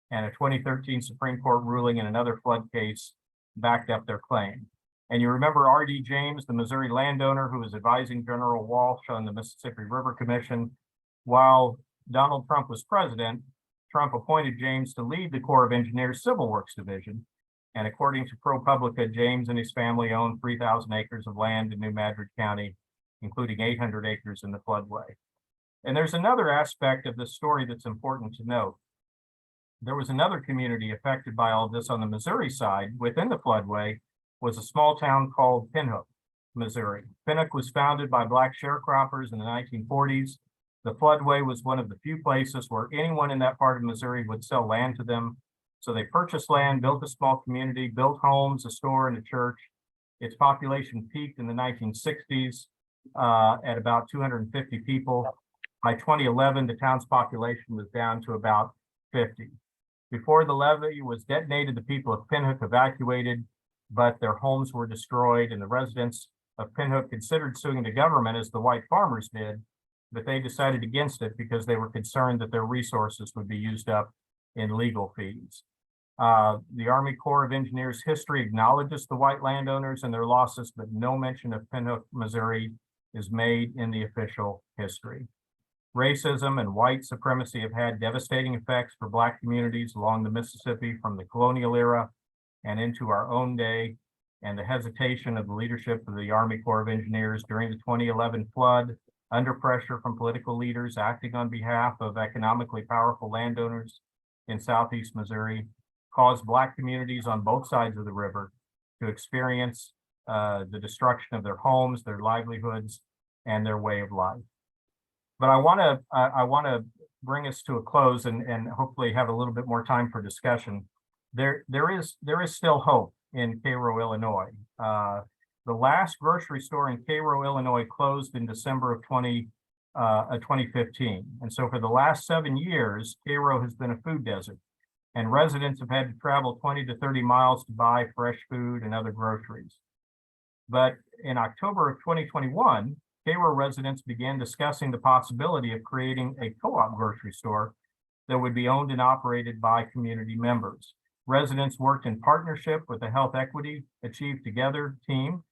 and a 2013 Supreme Court ruling in another flood case backed up their claim. And you remember R.D. James, the Missouri landowner who was advising General Walsh on the Mississippi River Commission. While Donald Trump was president, Trump appointed James to lead the Corps of Engineers Civil Works Division. And according to ProPublica, James and his family owned 3,000 acres of land in New Madrid County, including 800 acres in the floodway. And there's another aspect of this story that's important to note. There was another community affected by all this on the Missouri side. Within the floodway was a small town called Pinhook, Missouri. Pinhook was founded by Black sharecroppers in the 1940s. The floodway was one of the few places where anyone in that part of Missouri would sell land to them. So they purchased land, built a small community, built homes, a store, and a church. Its population peaked in the 1960s at about 250 people. By 2011, the town's population was down to about 50. Before the levee was detonated, the people of Pinhook evacuated, but their homes were destroyed, and the residents of Pinhook considered suing the government as the white farmers did, but they decided against it because they were concerned that their resources would be used up in legal fees. The Army Corps of Engineers history acknowledges the white landowners and their losses, but no mention of Pinhook, Missouri is made in the official history. Racism and white supremacy have had devastating effects for Black communities along the Mississippi from the colonial era and into our own day, and the hesitation of the leadership of the Army Corps of Engineers during the 2011 flood, under pressure from political leaders acting on behalf of economically powerful landowners in Southeast Missouri, caused Black communities on both sides of the river to experience the destruction of their homes, their livelihoods, and their way of life. But I want to bring us to a close and hopefully have a little bit more time for discussion. There is still hope in Cairo, Illinois. The last grocery store in Cairo, Illinois closed in December of 2015. And so for the last 7 years, Cairo has been a food desert, and residents have had to travel 20 to 30 miles to buy fresh food and other groceries. But in October of 2021, Cairo residents began discussing the possibility of creating a co-op grocery store that would be owned and operated by community members. Residents worked in partnership with the Health Equity Achieve Together team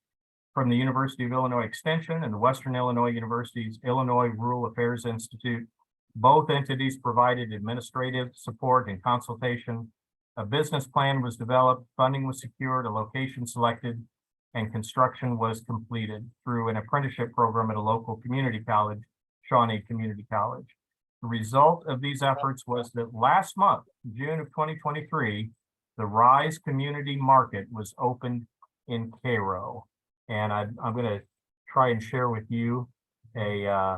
from the University of Illinois Extension and the Western Illinois University's Illinois Rural Affairs Institute. Both entities provided administrative support and consultation. A business plan was developed, funding was secured, a location selected, and construction was completed through an apprenticeship program at a local community college, Shawnee Community College. The result of these efforts was that last month, June of 2023, the Rise Community Market was opened in Cairo. And I'm going to try and share with you a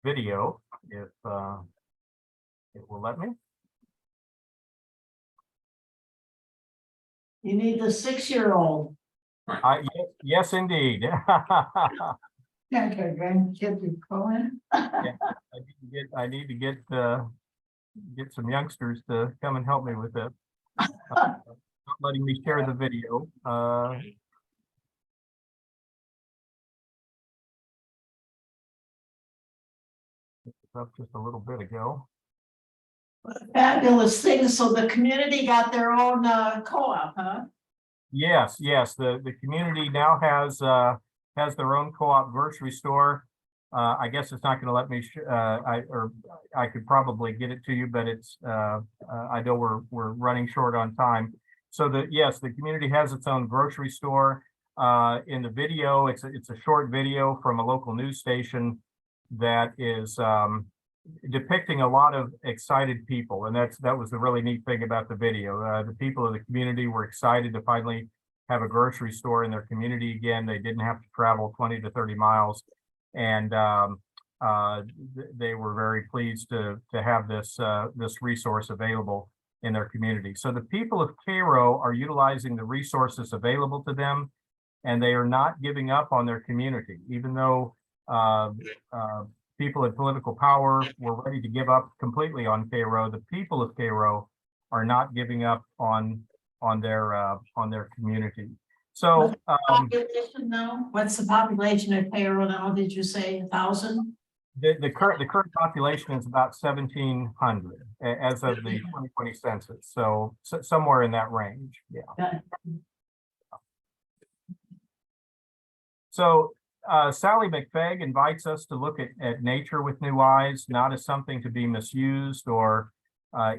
video if it will let me. You need the 6-year-old. Yes, indeed. Yeah, okay, grandkids are calling. I need to get some youngsters to come and help me with this. Not letting me share the video. It's up just a little bit ago. Fabulous thing. So the community got their own co-op, huh? Yes, the community now has their own co-op grocery store. I guess it's not going to let me. I could probably get it to you, but it's. I know we're running short on time. So the community has its own grocery store. In the video, it's a short video from a local news station that is depicting a lot of excited people, and that was the really neat thing about the video. The people of the community were excited to finally have a grocery store in their community again. They didn't have to travel 20 to 30 miles, and they were very pleased to have this resource available in their community. So the people of Cairo are utilizing the resources available to them, and they are not giving up on their community, even though people in political power were ready to give up completely on Cairo. The people of Cairo are not giving up on their community. So Population now? What's the population of Cairo now? Did you say 1,000? the current population is about 1,700 as of the 2020 census. So somewhere in that range. Yeah. So Sally McFaig invites us to look at nature with new eyes, not as something to be misused or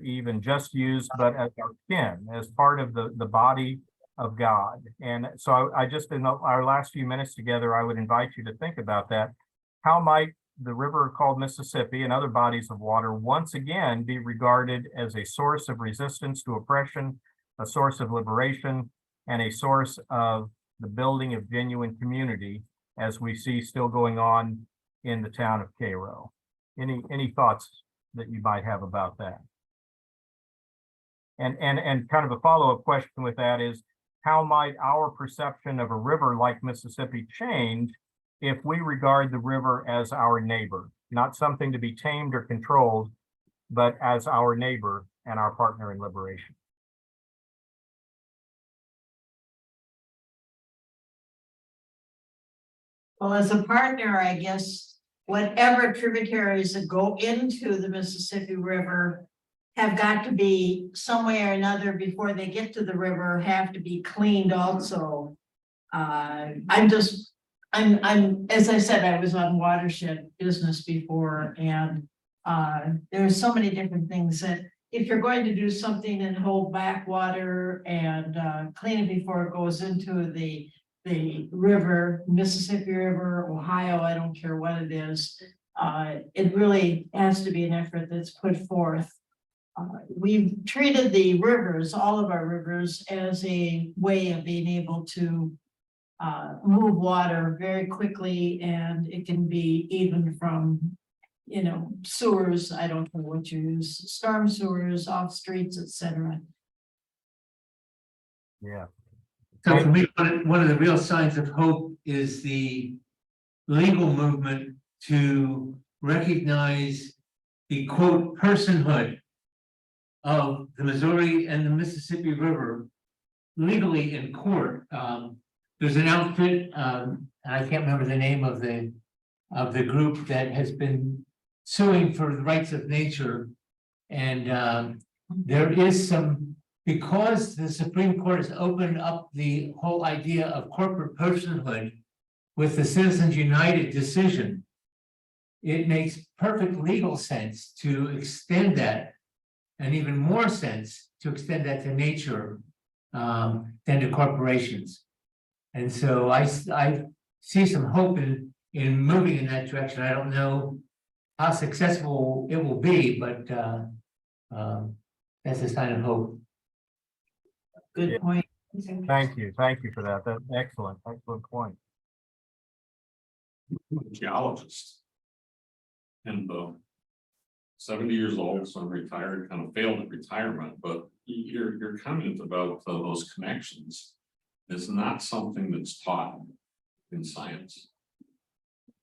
even just used, but as our kin, as part of the body of God. And so I just, in our last few minutes together, I would invite you to think about that. How might the river called Mississippi and other bodies of water once again be regarded as a source of resistance to oppression, a source of liberation, and a source of the building of genuine community, as we see still going on in the town of Cairo? Any thoughts that you might have about that? And kind of a follow-up question with that is, how might our perception of a river like Mississippi change if we regard the river as our neighbor, not something to be tamed or controlled, but as our neighbor and our partner in liberation? Well, as a partner, I guess, whatever tributaries that go into the Mississippi River have got to be some way or another before they get to the river, have to be cleaned also. I'm, as I said, I was on watershed business before, and there's so many different things that if you're going to do something and hold back water and clean it before it goes into the river, Mississippi River, Ohio, I don't care what it is, it really has to be an effort that's put forth. We've treated the rivers, all of our rivers, as a way of being able to move water very quickly, and it can be even from, sewers, I don't know what you use, storm sewers, off streets, etc. Yeah. So for me, one of the real signs of hope is the legal movement to recognize the quote personhood of the Missouri and the Mississippi River legally in court. There's an outfit, and I can't remember the name of the group that has been suing for the rights of nature. And there is some, because the Supreme Court has opened up the whole idea of corporate personhood with the Citizens United decision, it makes perfect legal sense to extend that and even more sense to extend that to nature than to corporations. And so I see some hope in moving in that direction. I don't know how successful it will be, but that's a sign of hope. Good point. Thank you for that. That's excellent point. Geologist. And 70 years old, so I'm retired, kind of failed at retirement, but your comment about those connections is not something that's taught in science.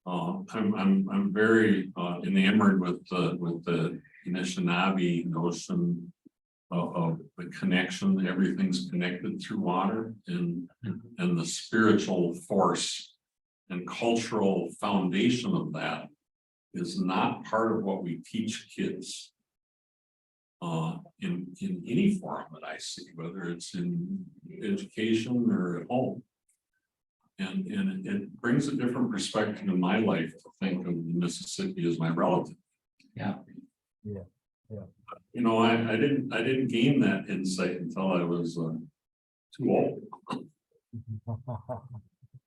I'm very enamored with the Anishinaabe notion of the connection. Everything's connected through water, and the spiritual force and cultural foundation of that is not part of what we teach kids in any form that I see, whether it's in education or at home. And it brings a different perspective in my life to think of Mississippi as my relative. Yeah. You know, I didn't gain that insight until I was too old.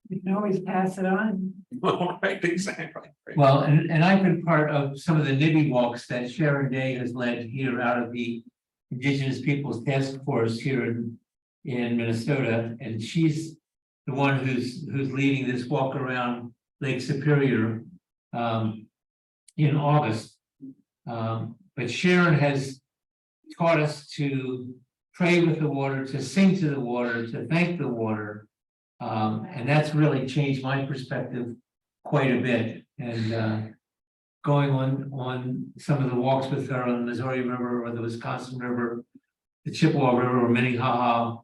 You can always pass it on. Right, exactly. Well, and I've been part of some of the NIBI walks that Sharon Day has led here out of the Indigenous Peoples Task Force here in Minnesota, and she's the one who's leading this walk around Lake Superior in August. But Sharon has taught us to pray with the water, to sing to the water, to thank the water. And that's really changed my perspective quite a bit. And going on some of the walks with her on the Missouri River or the Wisconsin River, the Chippewa River or Minnehaha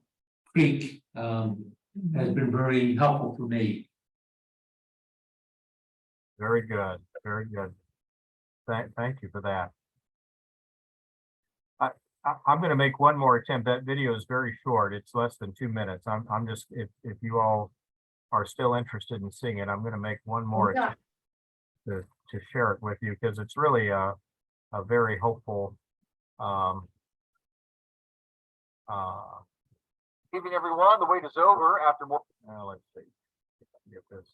Creek has been very helpful for me. Very good. Thank you for that. I'm going to make one more attempt. That video is very short. It's less than 2 minutes. I'm just, if you all are still interested in seeing it, I'm going to make one more attempt to share it with you, because it's really a very hopeful evening, everyone. The wait is over after more. Let's see. Get this.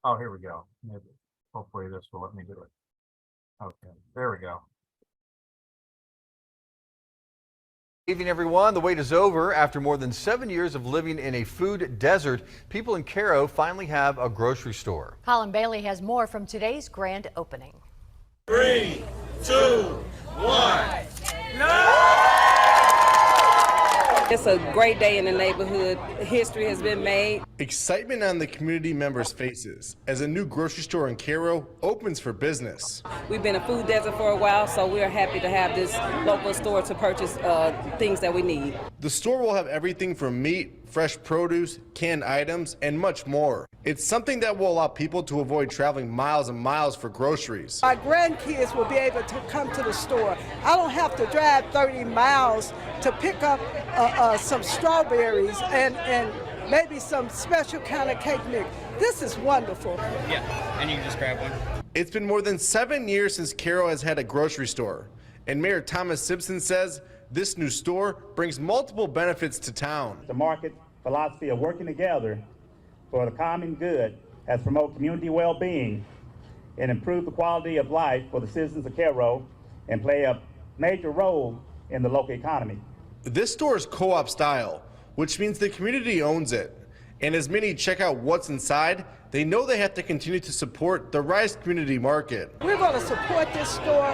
Oh, here we go. Maybe. Hopefully this will let me do it. Okay, there we go. Evening, everyone. The wait is over. After more than 7 years of living in a food desert, people in Cairo finally have a grocery store. Colin Bailey has more from today's grand opening. 3, 2, 1. It's a great day in the neighborhood. History has been made. Excitement on the community members' faces as a new grocery store in Cairo opens for business. We've been a food desert for a while, so we're happy to have this local store to purchase things that we need. The store will have everything from meat, fresh produce, canned items, and much more. It's something that will allow people to avoid traveling miles and miles for groceries. My grandkids will be able to come to the store. I don't have to drive 30 miles to pick up some strawberries and maybe some special kind of cake mix. This is wonderful. Yeah, and you can just grab one. It's been more than 7 years since Cairo has had a grocery store, and Mayor Thomas Simpson says this new store brings multiple benefits to town. The market philosophy of working together for the common good has promoted community well-being and improved the quality of life for the citizens of Cairo and play a major role in the local economy. This store is co-op style, which means the community owns it. And as many check out what's inside, they know they have to continue to support the Rice Community Market. We're going to support this store,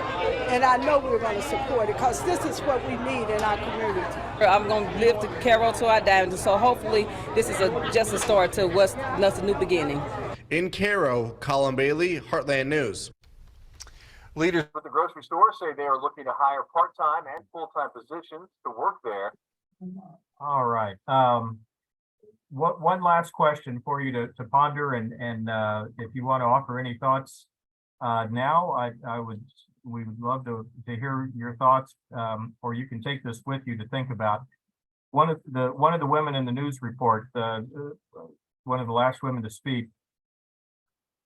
and I know we're going to support it because this is what we need in our community. I'm going to live to Cairo till I die, so hopefully this is just a start to what's a new beginning. In Cairo, Colin Bailey, Heartland News. Leaders But the grocery store say they are looking to hire part-time and full-time positions to work there. All right. One last question for you to ponder, and if you want to offer any thoughts now, we would love to hear your thoughts, or you can take this with you to think about. one of the women in the news report, one of the last women to speak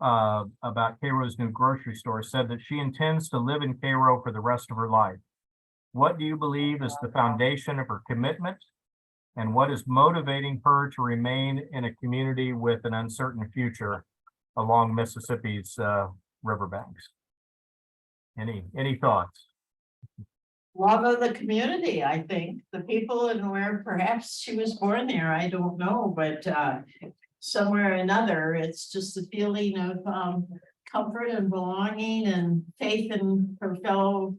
about Cairo's new grocery store, said that she intends to live in Cairo for the rest of her life. What do you believe is the foundation of her commitment, and what is motivating her to remain in a community with an uncertain future along Mississippi's riverbanks? Any thoughts? Love of the community, I think, the people, and where perhaps she was born there, I don't know, but somewhere or another, it's just a feeling of comfort and belonging and faith in her fellow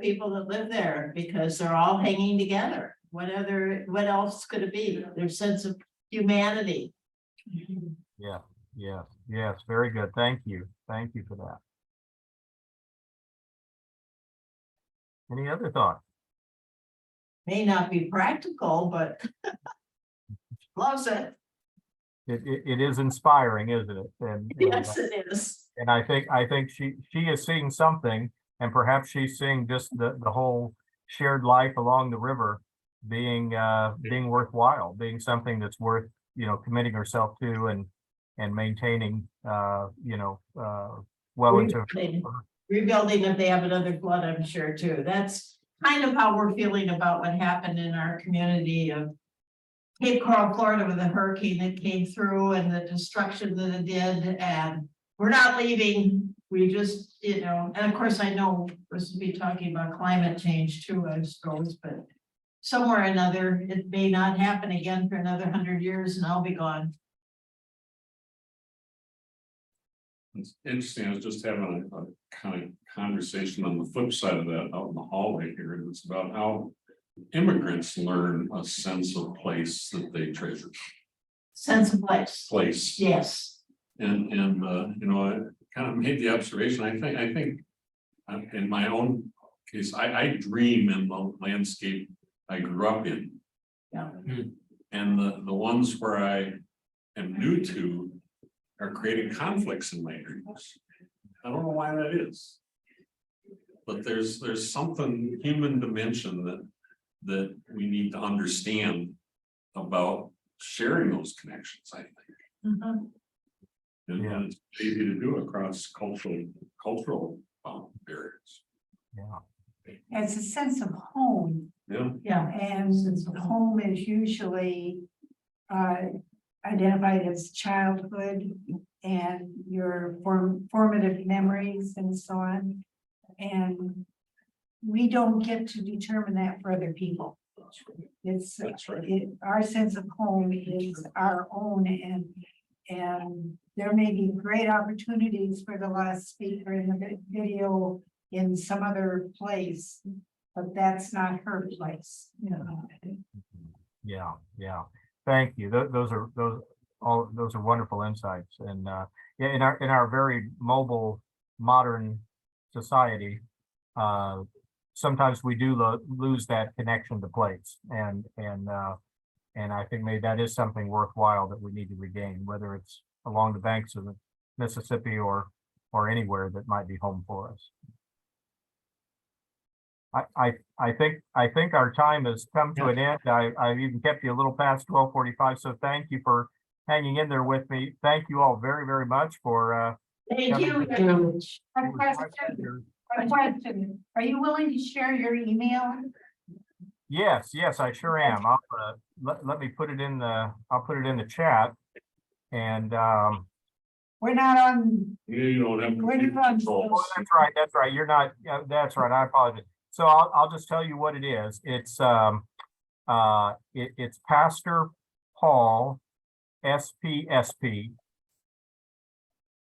people that live there, because they're all hanging together. What else could it be? Their sense of humanity. Yes, very good. Thank you for that. Any other thoughts? May not be practical, but loves it. It is inspiring, isn't it? And Yes, it is. and I think she is seeing something, and perhaps she's seeing just the whole shared life along the river being worthwhile, being something that's worth, committing herself to and maintaining, well into. Rebuilding if they have another flood, I'm sure too. That's kind of how we're feeling about what happened in our community of Cape Coral, Florida, with the hurricane that came through and the destruction that it did. And we're not leaving. We just, and of course I know we're supposed to be talking about climate change too, I suppose, but somewhere or another, it may not happen again for another 100 years and I'll be gone. It's interesting. I was just having a kind of conversation on the flip side of that out in the hallway here, and it's about how immigrants learn a sense of place that they treasure. Sense of place. Yes. And I kind of made the observation. I think in my own case, I dream in the landscape I grew up in. Yeah. And the ones where I am new to are creating conflicts in my dreams. I don't know why that is. But there's something human dimension that we need to understand about sharing those connections, I think. And it's easy to do across cultural barriers. It's a sense of home. Yeah. And home is usually identified as childhood and your formative memories and so on. And we don't get to determine that for other people. It's our sense of home is our own, and there may be great opportunities for the last speaker in the video in some other place, but that's not her place. Yeah. Thank you. Those are wonderful insights. And in our very mobile modern society, sometimes we do lose that connection to place, and I think maybe that is something worthwhile that we need to regain, whether it's along the banks of the Mississippi or anywhere that might be home for us. I think our time has come to an end. I've even kept you a little past 12:45, so thank you for hanging in there with me. Thank you all very, very much for thank you. A question. Are you willing to share your email? Yes, I sure am. I'll let me put it in the chat. And we're not on. You don't have we're not on. Oh, that's right. You're not. Yeah, that's right. I apologize. So I'll just tell you what it is. It's it's Pastor Paul SPSP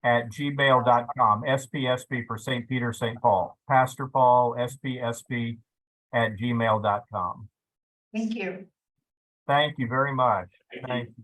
at gmail.com. SPSP for St. Peter, St. Paul. Pastor Paul SPSP at gmail.com. Thank you. Thank you very much. Thank you.